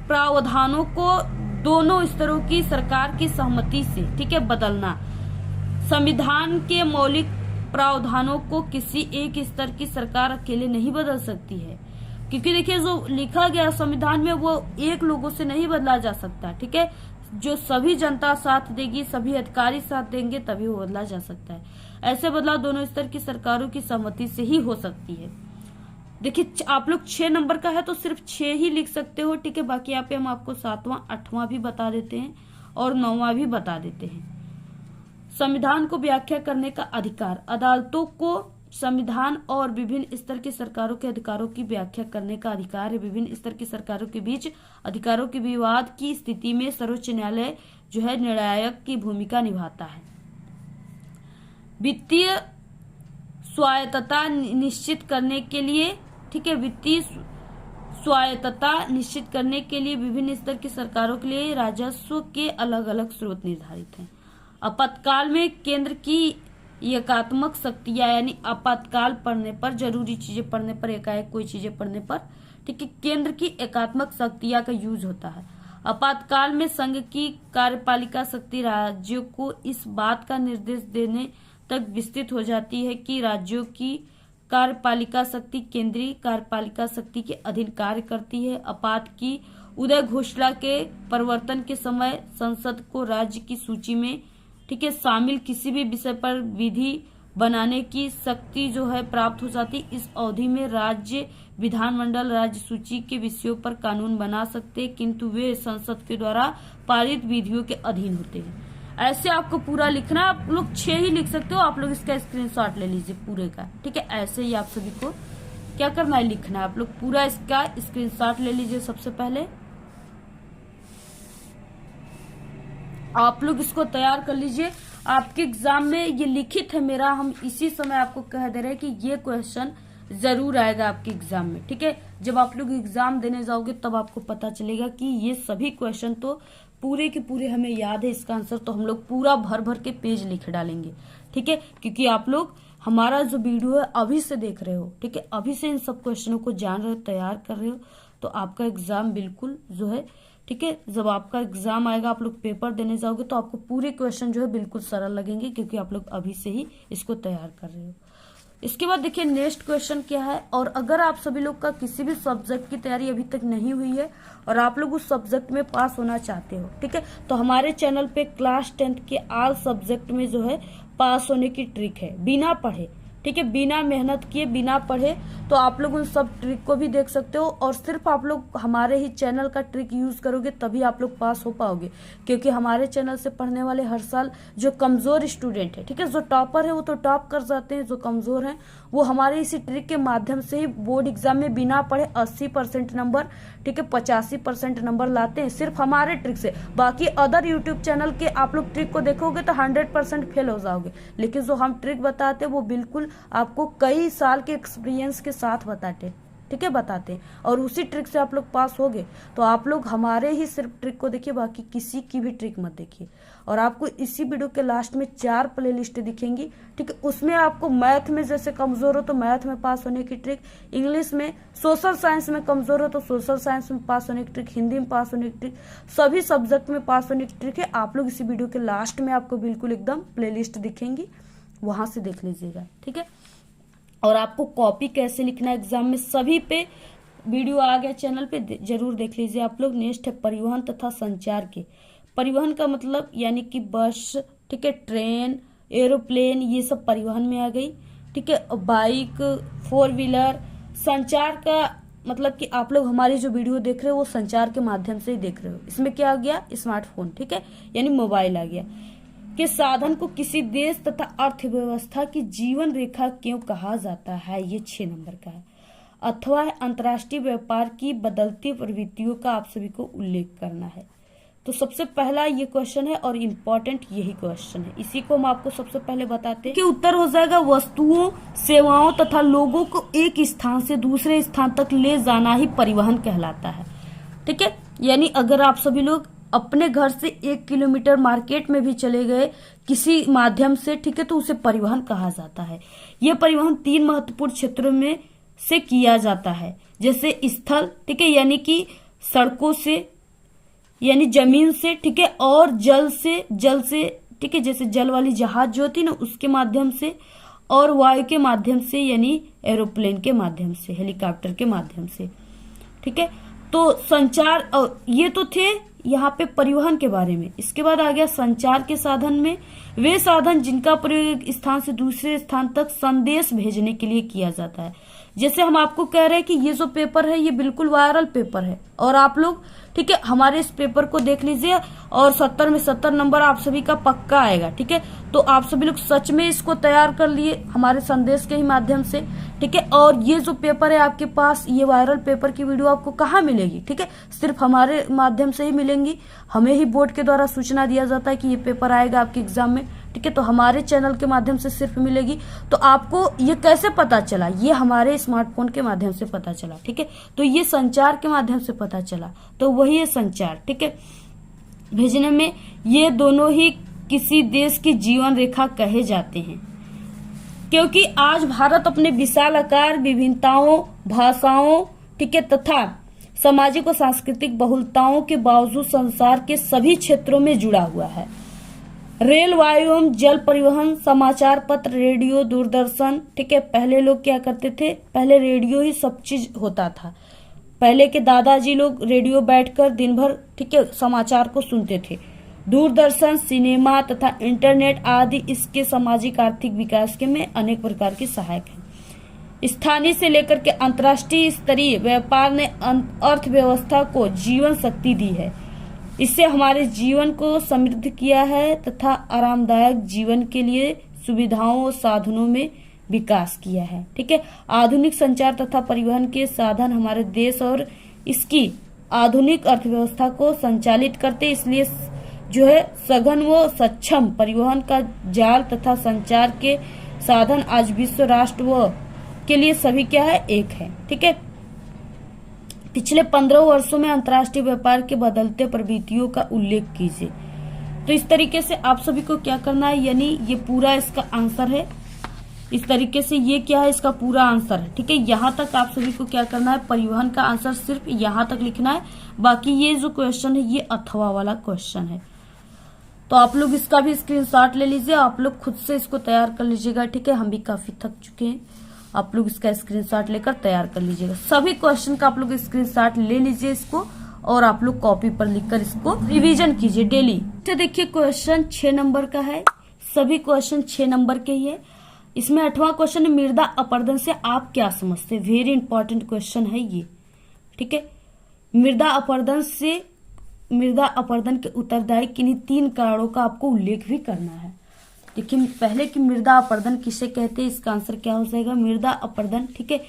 प्रावधानों को दोनों स्तरों की सरकार की सहमति से, ठीक है, बदलना। संविधान के मौलिक प्रावधानों को किसी एक स्तर की सरकार अकेले नहीं बदल सकती है, क्योंकि देखिए जो लिखा गया संविधान में वो एक लोगों से नहीं बदला जा सकता। ठीक है, जो सभी जनता साथ देगी, सभी अधिकारी साथ देंगे, तभी वो बदला जा सकता है। ऐसे बदलाव दोनों स्तर की सरकारों की सहमति से ही हो सकती है। देखिए आप लोग 6 नंबर का है तो सिर्फ 6 ही लिख सकते हो, ठीक है। बाकी यहाँ पे हम आपको 7वां 8वां भी बता देते हैं और 9वां भी बता देते हैं। संविधान को व्याख्या करने का अधिकार, अदालतों को संविधान और विभिन्न स्तर की सरकारों के अधिकारों की व्याख्या करने का अधिकार है। विभिन्न स्तर की सरकारों के बीच अधिकारों के विवाद की स्थिति में सर्वोच्च न्यायालय जो है निर्णायक की भूमिका निभाता है। वित्तीय स्वायत्तता निश्चित करने के लिए, ठीक है, वित्तीय स्वायत्तता निश्चित करने के लिए विभिन्न स्तर की सरकारों के लिए राजस्व के अलग अलग स्रोत निर्धारित हैं। आपातकाल में केंद्र की एकात्मक शक्तियां, यानी आपातकाल पड़ने पर, जरूरी चीजें पड़ने पर, एकाएक कोई चीजें पड़ने पर, ठीक है, केंद्र की एकात्मक शक्तियां का यूज होता है। आपातकाल में संघ की कार्यपालिका शक्ति राज्यों को इस बात का निर्देश देने तक विस्तृत हो जाती है कि राज्यों की कार्यपालिका शक्ति केंद्रीय कार्यपालिका शक्ति के अधीन कार्य करती है। आपात की उदय घोषणा के प्रवर्तन के समय संसद को राज्य की सूची में, ठीक है, शामिल किसी भी विषय पर विधि बनाने की शक्ति जो है प्राप्त हो जाती। इस अवधि में राज्य विधानमंडल राज्य सूची के विषयों पर कानून बना सकते हैं, किंतु वे संसद के द्वारा पारित विधियों के अधीन होते हैं। ऐसे आपको पूरा लिखना, आप लोग 6 ही लिख सकते हो, आप लोग इसका स्क्रीनशॉट ले लीजिए पूरे का, ठीक है। ऐसे ही आप सभी को क्या करना है, लिखना है। आप लोग पूरा इसका स्क्रीनशॉट ले लीजिए। सबसे पहले आप लोग इसको तैयार कर लीजिए। आपके एग्जाम में ये लिखित है मेरा, हम इसी समय आपको कह दे रहे हैं कि ये क्वेश्चन जरूर आएगा आपके एग्जाम में, ठीक है। जब आप लोग एग्जाम देने जाओगे तब आपको पता चलेगा कि ये सभी क्वेश्चन तो पूरे के पूरे हमें याद है, इसका आंसर तो हम लोग पूरा भर भर के पेज लिख डालेंगे, ठीक है। क्योंकि आप लोग हमारा जो वीडियो है अभी से देख रहे हो, ठीक है, अभी से इन सब क्वेश्चनों को जान रहे हो, तैयार कर रहे हो, तो आपका एग्जाम बिल्कुल जो है, ठीक है, जब आपका एग्जाम आएगा, आप लोग पेपर देने जाओगे तो आपको पूरे क्वेश्चन जो है बिल्कुल सरल लगेंगे, क्योंकि आप लोग अभी से ही इसको तैयार कर रहे हो। इसके बाद देखिए नेक्स्ट क्वेश्चन क्या है। और अगर आप सभी लोग का किसी भी सब्जेक्ट की तैयारी अभी तक नहीं हुई है और आप लोग उस सब्जेक्ट में पास होना चाहते हो, ठीक है, तो हमारे चैनल पे क्लास 10th के ऑल सब्जेक्ट में जो है पास होने की ट्रिक है, बिना पढ़े, ठीक है, बिना मेहनत किए, बिना पढ़े, तो आप लोग उन सब ट्रिक को भी देख सकते हो। और सिर्फ आप लोग हमारे ही चैनल का ट्रिक यूज करोगे तभी आप लोग पास हो पाओगे, क्योंकि हमारे चैनल से पढ़ने वाले हर साल जो कमजोर स्टूडेंट है, ठीक है, जो टॉपर है वो तो टॉप कर जाते हैं, जो कमजोर हैं वो हमारे इसी ट्रिक के माध्यम से ही बोर्ड एग्जाम में बिना पढ़े 80% नंबर, ठीक है, 85% नंबर लाते हैं, सिर्फ हमारे ट्रिक से। बाकी अदर यूट्यूब चैनल के आप लोग ट्रिक को देखोगे तो 100% फेल हो जाओगे, लेकिन जो हम ट्रिक बताते हैं वो बिल्कुल आपको कई साल के एक्सपीरियंस के साथ बताते, ठीक है, बताते हैं, और उसी ट्रिक से आप लोग पास होगे। तो आप लोग हमारे ही सिर्फ ट्रिक को देखिए, बाकी किसी की भी ट्रिक मत देखिए। और आपको इसी वीडियो के लास्ट में 4 प्लेलिस्ट दिखेंगी, ठीक है, उसमें आपको मैथ में जैसे कमजोर हो तो मैथ में पास होने की ट्रिक, इंग्लिश में, सोशल साइंस में कमजोर हो तो सोशल साइंस में पास होने की ट्रिक, हिंदी में पास होने की ट्रिक, सभी सब्जेक्ट में पास होने की ट्रिक है। आप लोग इसी वीडियो के लास्ट में आपको बिल्कुल एकदम प्लेलिस्ट दिखेंगी, वहां से देख लीजिएगा, ठीक है। और आपको कॉपी कैसे लिखना है एग्जाम में, सभी पे वीडियो आ गया चैनल पे, जरूर देख लीजिए आप लोग। नेक्स्ट है परिवहन तथा संचार के। परिवहन का मतलब यानी कि बस, ठीक है, ट्रेन, एरोप्लेन, ये सब परिवहन में आ गई, ठीक है, बाइक, 4 व्हीलर। संचार का मतलब कि आप लोग हमारी जो वीडियो देख रहे हो वो संचार के माध्यम से ही देख रहे हो। इसमें क्या आ गया, स्मार्टफोन, ठीक है, यानी मोबाइल आ गया। के साधन को किसी देश तथा अर्थव्यवस्था की जीवन रेखा क्यों कहा जाता है, ये 6 नंबर का है। अथवा अंतर्राष्ट्रीय व्यापार की बदलती प्रवृत्तियों का आप सभी को उल्लेख करना है। तो सबसे पहला ये क्वेश्चन है और इम्पोर्टेंट यही क्वेश्चन है, इसी को हम आपको सबसे पहले बताते हैं कि उत्तर हो जाएगा वस्तुओं, सेवाओं तथा लोगों को एक स्थान से दूसरे स्थान तक ले जाना ही परिवहन कहलाता है, ठीक है। यानी अगर आप सभी लोग अपने घर से 1 किलोमीटर मार्केट में भी चले गए किसी माध्यम से, ठीक है, तो उसे परिवहन कहा जाता है। यह परिवहन 3 महत्वपूर्ण क्षेत्रों में से किया जाता है, जैसे स्थल, ठीक है, यानी कि सड़कों से, यानी जमीन से, ठीक है, और जल से, ठीक है, जैसे जल वाली जहाज जो होती है ना उसके माध्यम से, और वायु के माध्यम से यानी एरोप्लेन के माध्यम से, हेलीकॉप्टर के माध्यम से, ठीक है। तो संचार, और ये तो थे यहाँ पे परिवहन के बारे में। इसके बाद आ गया संचार के साधन में वे साधन जिनका प्रयोग एक स्थान से दूसरे स्थान तक संदेश भेजने के लिए किया जाता है। जैसे हम आपको कह रहे हैं कि ये जो पेपर है ये बिल्कुल वायरल पेपर है और आप लोग ठीक है हमारे इस पेपर को देख लीजिए और 70 में 70 नंबर आप सभी का पक्का आएगा। ठीक है, तो आप सभी लोग सच में इसको तैयार कर लिए हमारे संदेश के ही माध्यम से। ठीक है, और ये जो पेपर है आपके पास, ये वायरल पेपर की वीडियो आपको कहाँ मिलेगी? ठीक है, सिर्फ हमारे माध्यम से ही मिलेंगी। हमें ही बोर्ड के द्वारा सूचना दिया जाता है कि ये पेपर आएगा आपके एग्जाम में। ठीक है, तो हमारे चैनल के माध्यम से सिर्फ मिलेगी। तो आपको ये कैसे पता चला? ये हमारे स्मार्टफोन के माध्यम से पता चला। ठीक है, तो ये संचार के माध्यम से पता चला, तो वही है संचार। ठीक है, भेजने में ये दोनों ही किसी देश की जीवन रेखा कहे जाते हैं, क्योंकि आज भारत अपने विशाल आकार, विभिन्नताओं, भाषाओं, ठीक है, तथा सामाजिक और सांस्कृतिक बहुलताओं के बावजूद संसार के सभी क्षेत्रों में जुड़ा हुआ है। रेल, वायु एवं जल परिवहन, समाचार पत्र, रेडियो, दूरदर्शन। ठीक है, पहले लोग क्या करते थे? पहले रेडियो ही सब चीज होता था। पहले के दादाजी लोग रेडियो बैठकर दिन भर ठीक है समाचार को सुनते थे। दूरदर्शन, सिनेमा तथा इंटरनेट आदि इसके सामाजिक आर्थिक विकास के में अनेक प्रकार के सहायक हैं। स्थानीय से लेकर के अंतर्राष्ट्रीय स्तरीय व्यापार ने अर्थव्यवस्था को जीवन शक्ति दी है। इससे हमारे जीवन को समृद्ध किया है तथा आरामदायक जीवन के लिए सुविधाओं और साधनों में विकास किया है। ठीक है, आधुनिक संचार तथा परिवहन के साधन हमारे देश और इसकी आधुनिक अर्थव्यवस्था को संचालित करते, इसलिए जो है सघन व सक्षम परिवहन का जाल तथा संचार के साधन आज विश्व राष्ट्र व के लिए सभी क्या है? एक है। ठीक है, पिछले 15 वर्षों में अंतर्राष्ट्रीय व्यापार के बदलते प्रवृत्तियों का उल्लेख कीजिए। तो इस तरीके से आप सभी को क्या करना है, यानी ये पूरा इसका आंसर है। इस तरीके से ये क्या है? इसका पूरा आंसर है। ठीक है, यहाँ तक आप सभी को क्या करना है? परिवहन का आंसर सिर्फ यहाँ तक लिखना है। बाकी ये जो क्वेश्चन है ये अथवा वाला क्वेश्चन है, तो आप लोग इसका भी स्क्रीनशॉट ले लीजिए, आप लोग खुद से इसको तैयार कर लीजिएगा। ठीक है, हम भी काफी थक चुके हैं, आप लोग इसका स्क्रीनशॉट लेकर तैयार कर लीजिएगा। सभी क्वेश्चन का आप लोग स्क्रीनशॉट ले लीजिए इसको, और आप लोग कॉपी पर लिखकर इसको रिवीजन कीजिए डेली। तो देखिए क्वेश्चन 6 नंबर का है, सभी क्वेश्चन 6 नंबर के ही है। इसमें 8वां क्वेश्चन है, मृदा अपरदन से आप क्या समझते हैं? वेरी इंपॉर्टेंट क्वेश्चन है ये। ठीक है, मृदा अपरदन के उत्तरदायी किन्हीं 3 कारणों का आपको उल्लेख भी करना है। देखिए पहले कि मृदा अपरदन किसे कहते हैं, इसका आंसर क्या हो जाएगा? मृदा अपरदन। ठीक है,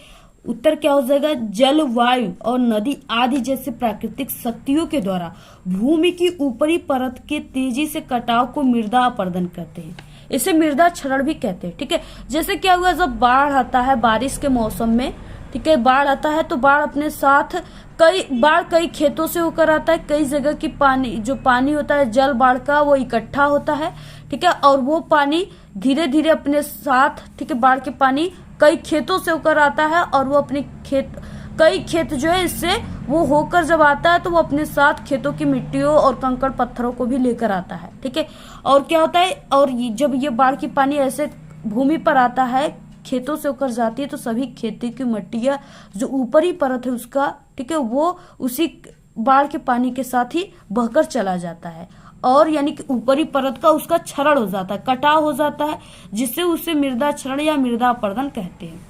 उत्तर क्या हो जाएगा? जल, वायु और नदी आदि जैसे प्राकृतिक शक्तियों के द्वारा भूमि की ऊपरी परत के तेजी से कटाव को मृदा अपरदन कहते हैं। इसे मृदा क्षरण भी कहते हैं। ठीक है, जैसे क्या हुआ, जब बाढ़ आता है बारिश के मौसम में, ठीक है, बाढ़ आता है तो बाढ़ अपने साथ कई खेतों से होकर आता है, कई जगह की जो पानी होता है जल बाढ़ का वो इकट्ठा होता है। ठीक है, और वो पानी धीरे धीरे अपने साथ, ठीक है, बाढ़ के पानी कई खेतों से होकर आता है और वो अपने कई खेत जो है इससे वो होकर जब आता है तो वो अपने साथ खेतों की मिट्टियों और कंकड़ पत्थरों को भी लेकर आता है। ठीक है, और क्या होता है, और जब ये बाढ़ की पानी ऐसे भूमि पर आता है, खेतों से होकर जाती है, तो सभी खेती की मिट्टियां जो ऊपरी परत है उसका, ठीक है, वो उसी बाढ़ के पानी के साथ ही बहकर चला जाता है, और यानी कि ऊपरी परत का उसका क्षरण हो जाता है, कटाव हो जाता है, जिससे उसे मृदा क्षरण या मृदा अपरदन कहते हैं।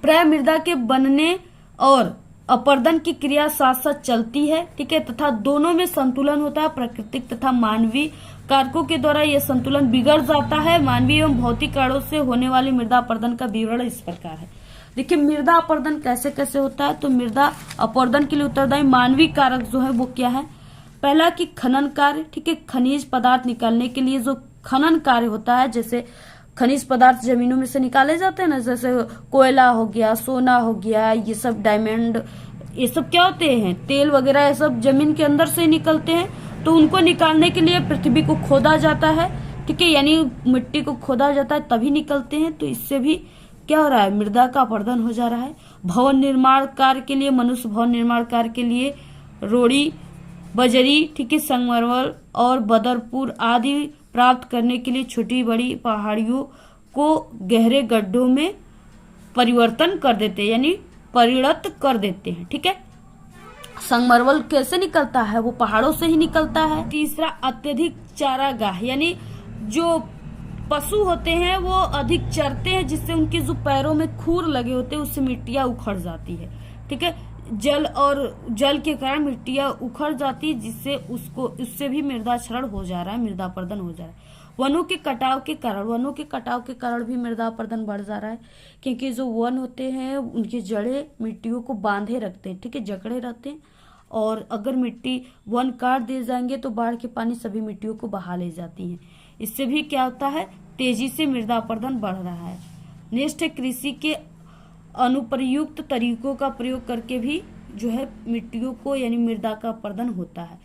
प्राय मृदा के बनने और अपरदन की क्रिया साथ साथ चलती है। ठीक है, तथा दोनों में संतुलन होता है। प्राकृतिक तथा मानवीय कारकों के द्वारा यह संतुलन बिगड़ जाता है। मानवीय एवं भौतिक कारणों से होने वाले मृदा अपरदन का विवरण इस प्रकार है। देखिए मृदा अपरदन कैसे कैसे होता है, तो मृदा अपरदन के लिए उत्तरदायी मानवीय कारक जो है वो क्या है? पहला कि खनन कार्य। ठीक है, खनिज पदार्थ निकालने के लिए जो खनन कार्य होता है, जैसे खनिज पदार्थ जमीनों में से निकाले जाते हैं ना, जैसे कोयला हो गया, सोना हो गया, ये सब डायमंड, ये सब क्या होते हैं? तेल वगैरह, ये सब जमीन के अंदर से निकलते हैं। तो उनको निकालने के लिए पृथ्वी को खोदा जाता है। ठीक है, यानी मिट्टी को खोदा जाता है तभी निकलते हैं। तो इससे भी क्या हो रहा है? मृदा का अपरदन हो जा रहा है। भवन निर्माण कार्य के लिए, मनुष्य भवन निर्माण कार्य के लिए रोड़ी, बजरी, ठीक है, संगमरमर और बदरपुर आदि प्राप्त करने के लिए छोटी बड़ी पहाड़ियों को गहरे गड्ढों में परिवर्तन कर देते हैं, यानी परिणत कर देते हैं। ठीक है, संगमरमर कैसे निकलता है, वो पहाड़ों से ही निकलता है। तीसरा, अत्यधिक चारागाह, यानी जो पशु होते हैं वो अधिक चरते हैं, जिससे उनके जो पैरों में खूर लगे होते हैं उससे मिट्टियां उखड़ जाती है। ठीक है, जल के कारण मिट्टियां उखड़ जाती है, जिससे उससे भी मृदा क्षरण हो जा रहा है, मृदा अपरदन हो जा रहा है। वनों के कटाव के कारण भी मृदा अपरदन बढ़ जा रहा है, क्योंकि जो वन होते हैं उनकी जड़ें मिट्टियों को बांधे रखते हैं, ठीक है, जकड़े रहते हैं। और अगर वन काट दिए जाएंगे तो बाढ़ के पानी सभी मिट्टियों को बहा ले जाती है। इससे भी क्या होता है, तेजी से मृदा अपरदन बढ़ रहा है। नेक्स्ट है, कृषि के अनुप्रयुक्त तरीकों का प्रयोग करके भी जो है मिट्टियों को यानी मृदा का अपरदन होता है।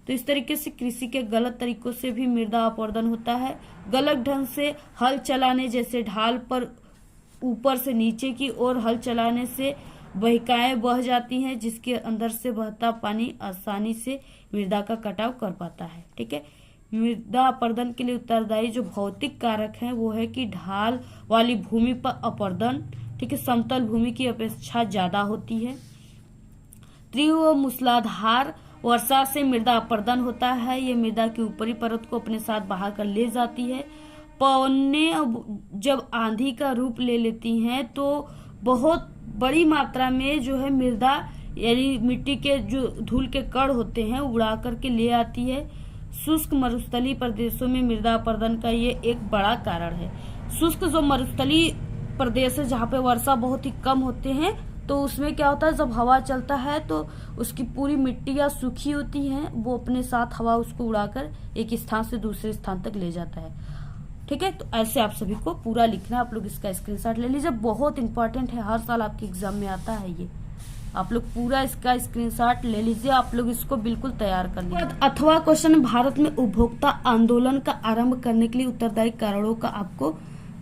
तो इस तरीके से कृषि के गलत तरीकों से भी मृदा अपरदन होता है। गलत ढंग से हल चलाने, जैसे ढाल पर ऊपर से नीचे की ओर हल चलाने से बहिकाएं बह जाती हैं, जिसके अंदर से बहता पानी आसानी से मृदा का कटाव कर पाता है। ठीक है, मृदा अपरदन के लिए उत्तरदायी जो भौतिक कारक हैं वो है कि ढाल वाली भूमि पर अपरदन, ठीक है, समतल भूमि की अपेक्षा ज्यादा होती है। तीव्र मूसलाधार वर्षा से मृदा अपरदन होता है, ये मृदा की ऊपरी परत को अपने साथ बहा कर ले जाती है। पवनें जब आंधी का रूप ले लेती हैं तो बहुत बड़ी मात्रा में जो है मृदा यानी मिट्टी के जो धूल के कण होते हैं उड़ा करके ले आती है। शुष्क मरुस्थलीय प्रदेशों में मृदा अपरदन का ये एक बड़ा कारण है। शुष्क जो मरुस्थलीय प्रदेश है जहाँ पे वर्षा बहुत ही कम होते हैं, तो उसमें क्या होता है, जब हवा चलता है तो उसकी पूरी मिट्टियां सूखी होती हैं, वो अपने साथ हवा उसको उड़ाकर एक स्थान से दूसरे स्थान तक ले जाता है। ठीक है, तो ऐसे आप सभी को पूरा लिखना, आप लोग इसका स्क्रीनशॉट ले लीजिए, बहुत इंपॉर्टेंट है, हर साल आपके एग्जाम में आता है ये। आप लोग पूरा इसका स्क्रीनशॉट ले लीजिए, आप लोग इसको बिल्कुल तैयार कर लीजिए। अथवा क्वेश्चन, भारत में उपभोक्ता आंदोलन का आरंभ करने के लिए उत्तरदायी कारणों का आपको,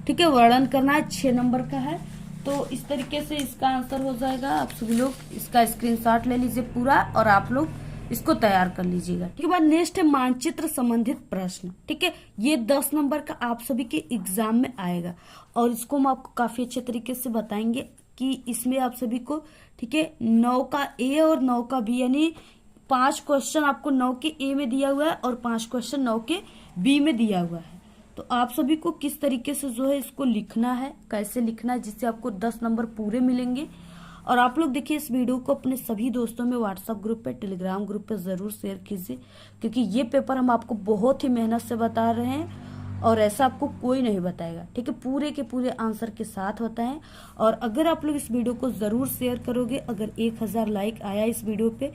ठीक है, वर्णन करना है। 6 नंबर का है, तो इस तरीके से इसका आंसर हो जाएगा। आप सभी लोग इसका स्क्रीनशॉट ले लीजिए पूरा और आप लोग इसको तैयार कर लीजिएगा। ठीक है, बाद नेक्स्ट है मानचित्र संबंधित प्रश्न। ठीक है, ये 10 नंबर का आप सभी के एग्जाम में आएगा और इसको हम आपको काफी अच्छे तरीके से बताएंगे कि इसमें आप सभी को, ठीक है, 9 का ए और 9 का बी, यानी 5 क्वेश्चन आपको 9 के ए में दिया हुआ है और 5 क्वेश्चन 9 के बी में दिया हुआ है। तो आप सभी को किस तरीके से जो है इसको लिखना है, कैसे लिखना है, जिससे आपको 10 नंबर पूरे मिलेंगे। और आप लोग देखिए इस वीडियो को अपने सभी दोस्तों में व्हाट्सएप ग्रुप पे, टेलीग्राम ग्रुप पे जरूर शेयर कीजिए, क्योंकि ये पेपर हम आपको बहुत ही मेहनत से बता रहे हैं और ऐसा आपको कोई नहीं बताएगा। ठीक है, पूरे के पूरे आंसर के साथ होता है। और अगर आप लोग इस वीडियो को जरूर शेयर करोगे, अगर 1000 लाइक आया इस वीडियो पे,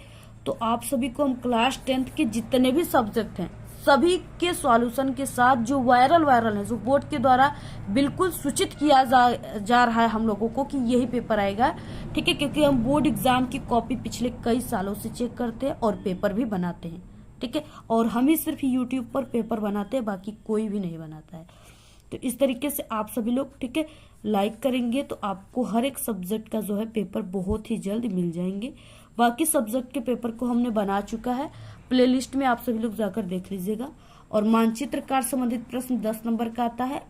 तो आप सभी को हम क्लास 10th के जितने भी सब्जेक्ट हैं सभी के सॉल्यूशन के साथ, जो वायरल है, जो बोर्ड के द्वारा बिल्कुल सूचित किया जा रहा है हम लोगों को कि यही पेपर आएगा। ठीक है, क्योंकि हम बोर्ड एग्जाम की कॉपी पिछले कई सालों से चेक करते हैं और पेपर भी बनाते हैं। ठीक है, और हम ही सिर्फ यूट्यूब पर पेपर बनाते हैं, बाकी कोई भी नहीं बनाता है। तो इस तरीके से आप सभी लोग, ठीक है, लाइक करेंगे तो आपको हर एक सब्जेक्ट का जो है पेपर बहुत ही जल्द मिल जाएंगे। बाकी सब्जेक्ट के पेपर को हमने बना चुका है, प्लेलिस्ट में आप सभी लोग जाकर देख लीजिएगा। और मानचित्र कार्य संबंधित प्रश्न 10 नंबर का आता है।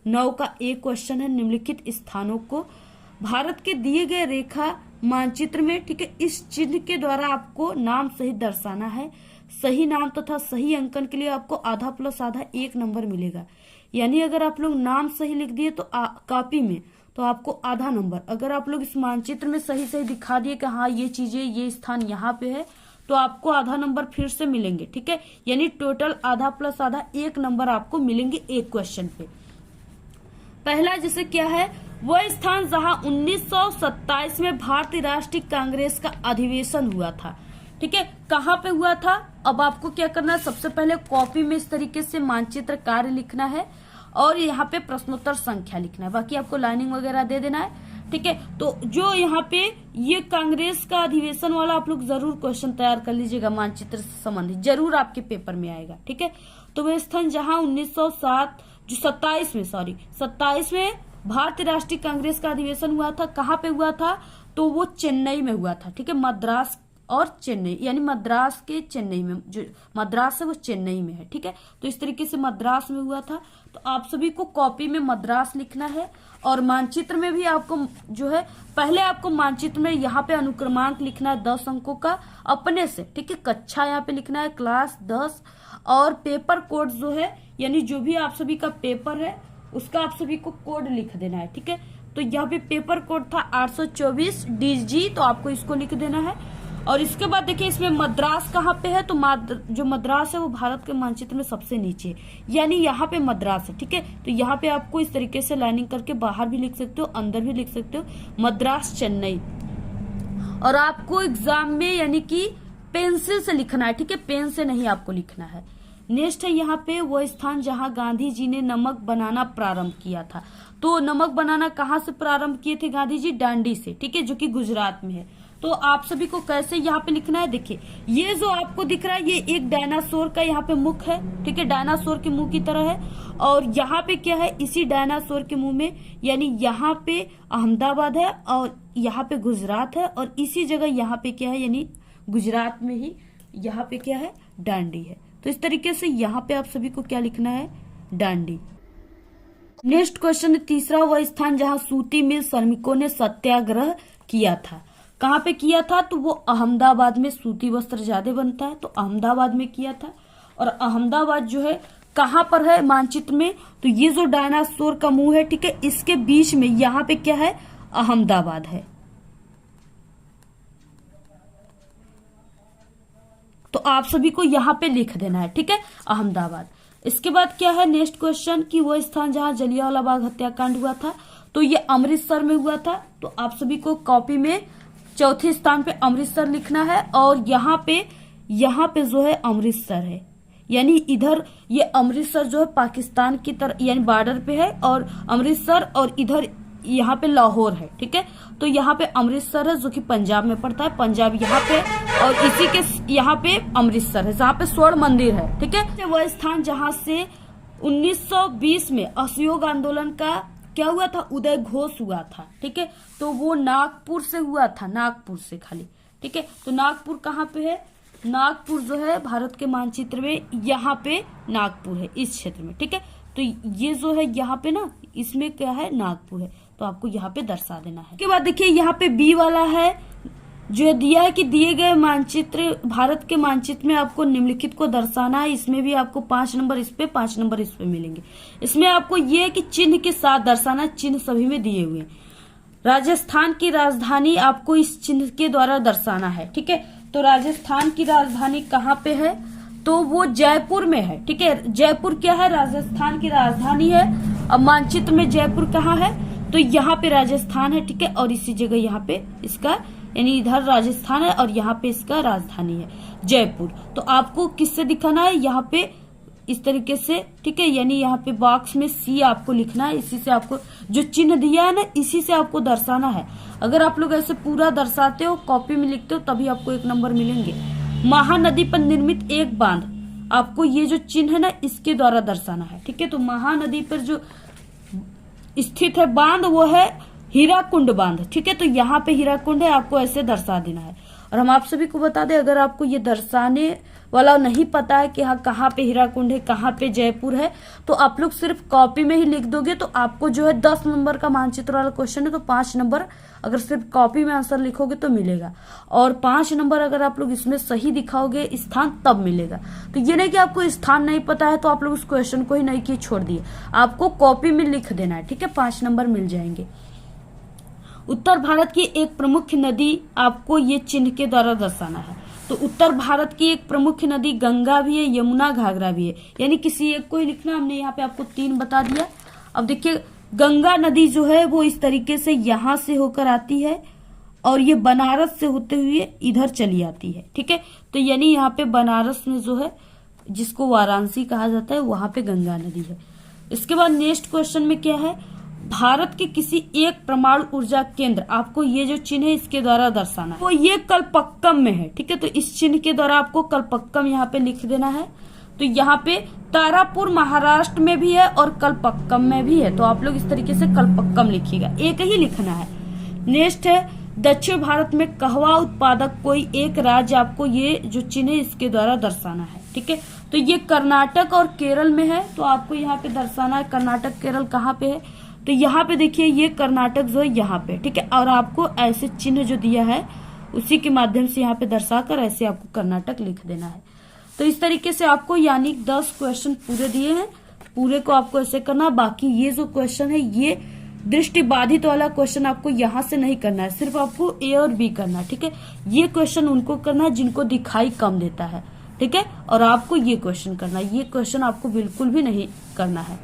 9 का एक क्वेश्चन है, निम्नलिखित स्थानों को भारत के दिए गए रेखा मानचित्र में, ठीक है, इस चिन्ह के द्वारा आपको नाम सहित दर्शाना है। सही नाम तथा सही अंकन के लिए आपको आधा प्लस आधा 1 नंबर मिलेगा। यानी अगर आप लोग नाम सही लिख दिए तो कॉपी में तो आपको आधा नंबर, अगर आप लोग इस मानचित्र में सही सही दिखा दिए कि हाँ ये चीजें, ये स्थान यहाँ पे है, तो आपको आधा नंबर फिर से मिलेंगे। ठीक है, यानी टोटल आधा प्लस आधा 1 नंबर आपको मिलेंगे एक क्वेश्चन पे। पहला जैसे क्या है, वह स्थान जहां 1927 में भारतीय राष्ट्रीय कांग्रेस का अधिवेशन हुआ था। ठीक है, कहाँ पे हुआ था, अब आपको क्या करना है, सबसे पहले कॉपी में इस तरीके से मानचित्र कार्य लिखना है और यहाँ पे प्रश्नोत्तर संख्या लिखना है, बाकी आपको लाइनिंग वगैरह दे देना है। ठीक है, तो जो यहाँ पे ये कांग्रेस का अधिवेशन वाला आप लोग जरूर क्वेश्चन तैयार कर लीजिएगा, मानचित्र से संबंधित जरूर आपके पेपर में आएगा। ठीक है, तो वह स्थान जहां 27 में भारतीय राष्ट्रीय कांग्रेस का अधिवेशन हुआ था, कहाँ पे हुआ था, तो वो चेन्नई में हुआ था। ठीक है, मद्रास और चेन्नई, यानी मद्रास के चेन्नई में, जो मद्रास है वो चेन्नई में है। ठीक है, तो इस तरीके से मद्रास में हुआ था। तो आप सभी को कॉपी में मद्रास लिखना है और मानचित्र में भी आपको जो है पहले आपको मानचित्र में यहाँ पे अनुक्रमांक लिखना है 10 अंकों का अपने से। ठीक है, कक्षा यहाँ पे लिखना है क्लास 10 और पेपर कोड जो है यानी जो भी आप सभी का पेपर है उसका आप सभी को कोड लिख देना है। ठीक है, तो यहाँ पे पेपर कोड था 824 DG, तो आपको इसको लिख देना है। और इसके बाद देखिए इसमें मद्रास कहाँ पे है, तो जो मद्रास है वो भारत के मानचित्र में सबसे नीचे है, यानी यहाँ पे मद्रास है। ठीक है, तो यहाँ पे आपको इस तरीके से लाइनिंग करके बाहर भी लिख सकते हो, अंदर भी लिख सकते हो, मद्रास चेन्नई। और आपको एग्जाम में यानी कि पेंसिल से लिखना है। ठीक है, पेन से नहीं आपको लिखना है। नेक्स्ट है यहाँ पे वो स्थान जहाँ गांधी जी ने नमक बनाना प्रारंभ किया था। तो नमक बनाना कहाँ से प्रारंभ किए थे गांधी जी? डांडी से। ठीक है, जो कि गुजरात में है। तो आप सभी को कैसे यहाँ पे लिखना है, देखिए ये जो आपको दिख रहा है ये एक डायनासोर का यहाँ पे मुख है। ठीक है, डायनासोर के मुंह की तरह है। और यहाँ पे क्या है, इसी डायनासोर के मुंह में यानी यहाँ पे अहमदाबाद है और यहाँ पे गुजरात है और इसी जगह यहाँ पे क्या है यानी गुजरात में ही यहाँ पे क्या है, डांडी है। तो इस तरीके से यहाँ पे आप सभी को क्या लिखना है, डांडी। नेक्स्ट क्वेश्चन तीसरा, वह स्थान जहाँ सूती मिल श्रमिकों ने सत्याग्रह किया था। कहाँ पे किया था? तो वो अहमदाबाद में सूती वस्त्र ज्यादा बनता है, तो अहमदाबाद में किया था। और अहमदाबाद जो है कहाँ पर है मानचित्र में? तो ये जो डायनासोर का मुंह है, ठीक है, इसके बीच में यहाँ पे क्या है, अहमदाबाद है। तो आप सभी को यहाँ पे लिख देना है। ठीक है, अहमदाबाद। इसके बाद क्या है नेक्स्ट क्वेश्चन कि वो स्थान जहां जलियांवाला बाग हत्याकांड हुआ था, तो ये अमृतसर में हुआ था। तो आप सभी को कॉपी में चौथे स्थान पे अमृतसर लिखना है और यहाँ पे जो है अमृतसर है, यानी इधर ये अमृतसर जो है पाकिस्तान की तरफ यानी बॉर्डर पे है और अमृतसर, और इधर यहाँ पे लाहौर है। ठीक है, तो यहाँ पे अमृतसर है जो कि पंजाब में पड़ता है, पंजाब यहाँ पे, और इसी के यहाँ पे अमृतसर है जहाँ पे स्वर्ण मंदिर है। ठीक है, वह स्थान जहाँ से 1920 में असहयोग आंदोलन का क्या हुआ था, उदय घोष हुआ था। ठीक है, तो वो नागपुर से हुआ था, नागपुर से खाली। ठीक है, तो नागपुर कहाँ पे है, नागपुर जो है भारत के मानचित्र में यहाँ पे नागपुर है, इस क्षेत्र में। ठीक है, तो ये जो है यहाँ पे ना, इसमें क्या है, नागपुर है, तो आपको यहाँ पे दर्शा देना है। उसके बाद देखिए यहाँ पे बी वाला है जो दिया है कि दिए गए मानचित्र, भारत के मानचित्र में आपको निम्नलिखित को दर्शाना है। इसमें भी आपको 5 नंबर इस पे 5 नंबर इस पे मिलेंगे। इसमें आपको ये है कि चिन्ह के साथ दर्शाना, चिन्ह सभी में दिए हुए हैं। राजस्थान की राजधानी आपको इस चिन्ह के द्वारा दर्शाना है। ठीक है, तो राजस्थान की राजधानी कहाँ पे है, तो वो जयपुर में है। ठीक है, जयपुर क्या है, राजस्थान की राजधानी है। अब मानचित्र में जयपुर कहाँ है, तो यहाँ पे राजस्थान है। ठीक है, और इसी जगह यहाँ पे इसका यानी इधर राजस्थान है और यहाँ पे इसका राजधानी है जयपुर। तो आपको किससे दिखाना है, यहाँ पे इस तरीके से। ठीक है, यानी यहाँ पे बॉक्स में सी आपको लिखना है, इसी से आपको जो चिन्ह दिया है ना, इसी से आपको दर्शाना है। अगर आप लोग ऐसे पूरा दर्शाते हो, कॉपी में लिखते हो, तभी आपको 1 नंबर मिलेंगे। महानदी पर निर्मित एक बांध, आपको ये जो चिन्ह है ना, इसके द्वारा दर्शाना है। ठीक है, तो महानदी पर जो स्थित है बांध वो है हीराकुंड बांध। ठीक है, तो यहाँ पे हीराकुंड है, आपको ऐसे दर्शा देना है। और हम आप सभी को बता दें, अगर आपको ये दर्शाने वाला नहीं पता है कि हाँ कहाँ पे हीराकुंड है, कहाँ पे जयपुर है, तो आप लोग सिर्फ कॉपी में ही लिख दोगे तो आपको जो है 10 नंबर का मानचित्र वाला क्वेश्चन है, तो 5 नंबर अगर सिर्फ कॉपी में आंसर लिखोगे तो मिलेगा, और 5 नंबर अगर आप लोग इसमें सही दिखाओगे स्थान तब मिलेगा। तो ये नहीं कि आपको स्थान नहीं पता है तो आप लोग उस क्वेश्चन को ही नहीं किए छोड़ दिए, आपको कॉपी में लिख देना है। ठीक है, 5 नंबर मिल जाएंगे। उत्तर भारत की एक प्रमुख नदी आपको ये चिन्ह के द्वारा दर्शाना है। तो उत्तर भारत की एक प्रमुख नदी गंगा भी है, यमुना, घाघरा भी है, यानी किसी एक को ही लिखना। हमने यहाँ पे आपको 3 बता दिया। अब देखिए गंगा नदी जो है वो इस तरीके से यहाँ से होकर आती है और ये बनारस से होते हुए इधर चली आती है। ठीक है, तो यानी यहाँ पे बनारस में जो है जिसको वाराणसी कहा जाता है वहां पे गंगा नदी है। इसके बाद नेक्स्ट क्वेश्चन में क्या है, भारत के किसी एक परमाणु ऊर्जा केंद्र, आपको ये जो चिन्ह है इसके द्वारा दर्शाना है। वो ये कलपक्कम में है। ठीक है, तो इस चिन्ह के द्वारा आपको कलपक्कम यहाँ पे लिख देना है। तो यहाँ पे तारापुर महाराष्ट्र में भी है और कलपक्कम में भी है, तो आप लोग इस तरीके से कलपक्कम लिखिएगा, एक ही लिखना है। नेक्स्ट है दक्षिण भारत में कहवा उत्पादक कोई एक राज्य आपको ये जो चिन्ह है इसके द्वारा दर्शाना है। ठीक है, तो ये कर्नाटक और केरल में है, तो आपको यहाँ पे दर्शाना है कर्नाटक केरल कहाँ पे है, तो यहाँ पे देखिए ये कर्नाटक जो है यहाँ पे। ठीक है, और आपको ऐसे चिन्ह जो दिया है उसी के माध्यम से यहाँ पे दर्शाकर ऐसे आपको कर्नाटक लिख देना है। तो इस तरीके से आपको यानी 10 क्वेश्चन पूरे दिए हैं, पूरे को आपको ऐसे करना। बाकी ये जो क्वेश्चन है ये दृष्टि बाधित वाला क्वेश्चन आपको यहाँ से नहीं करना है, सिर्फ आपको ए और बी करना है। ठीक है, ये क्वेश्चन उनको करना है जिनको दिखाई कम देता है। ठीक है, और आपको ये क्वेश्चन करना है, ये क्वेश्चन आपको बिल्कुल भी नहीं करना है।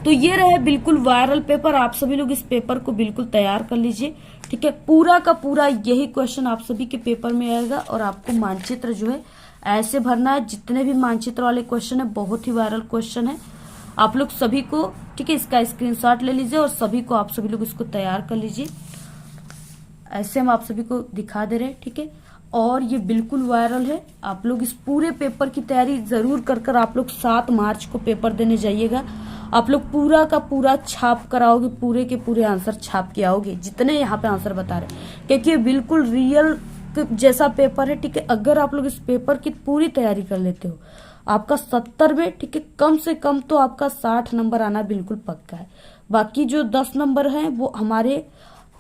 तो ये रहे बिल्कुल वायरल पेपर, आप सभी लोग इस पेपर को बिल्कुल तैयार कर लीजिए। ठीक है, पूरा का पूरा यही क्वेश्चन आप सभी के पेपर में आएगा और आपको मानचित्र जो है ऐसे भरना है। जितने भी मानचित्र वाले क्वेश्चन है बहुत ही वायरल क्वेश्चन है, आप लोग सभी को ठीक है इसका स्क्रीनशॉट ले लीजिए और सभी को आप सभी लोग इसको तैयार कर लीजिए। ऐसे हम आप सभी को दिखा दे रहे हैं। ठीक है, और ये बिल्कुल वायरल है, आप लोग इस पूरे पेपर की तैयारी जरूर कर आप लोग 7 मार्च को पेपर देने जाइएगा। आप लोग पूरा का पूरा छाप कराओगे, पूरे के पूरे आंसर छाप के आओगे जितने यहाँ पे आंसर बता रहे, क्योंकि ये बिल्कुल रियल जैसा पेपर है। ठीक है, अगर आप लोग इस पेपर की पूरी तैयारी कर लेते हो आपका 70 में ठीक है कम से कम तो आपका 60 नंबर आना बिल्कुल पक्का है। बाकी जो 10 नंबर हैं वो हमारे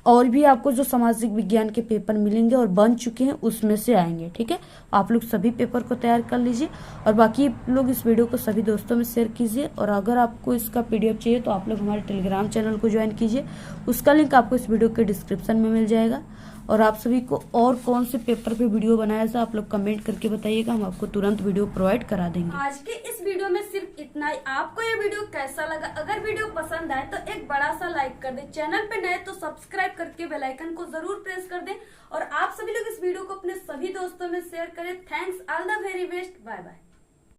और भी आपको जो सामाजिक विज्ञान के पेपर मिलेंगे और बन चुके हैं उसमें से आएंगे। ठीक है, आप लोग सभी पेपर को तैयार कर लीजिए और बाकी लोग इस वीडियो को सभी दोस्तों में शेयर कीजिए। और अगर आपको इसका पीडीएफ चाहिए तो आप लोग हमारे टेलीग्राम चैनल को ज्वाइन कीजिए, उसका लिंक आपको इस वीडियो के डिस्क्रिप्शन में मिल जाएगा। और आप सभी को और कौन से पेपर पे वीडियो बनाया जाए आप लोग कमेंट करके बताइएगा, हम आपको तुरंत वीडियो प्रोवाइड करा देंगे। आज के इस वीडियो में सिर्फ इतना ही। आपको ये वीडियो कैसा लगा? अगर वीडियो पसंद आए तो एक बड़ा सा लाइक कर दे, चैनल पे नए तो सब्सक्राइब करके बेल आइकन को जरूर प्रेस कर दे और आप सभी लोग इस वीडियो को अपने सभी दोस्तों में शेयर करें। Thanks, all the very best, bye bye.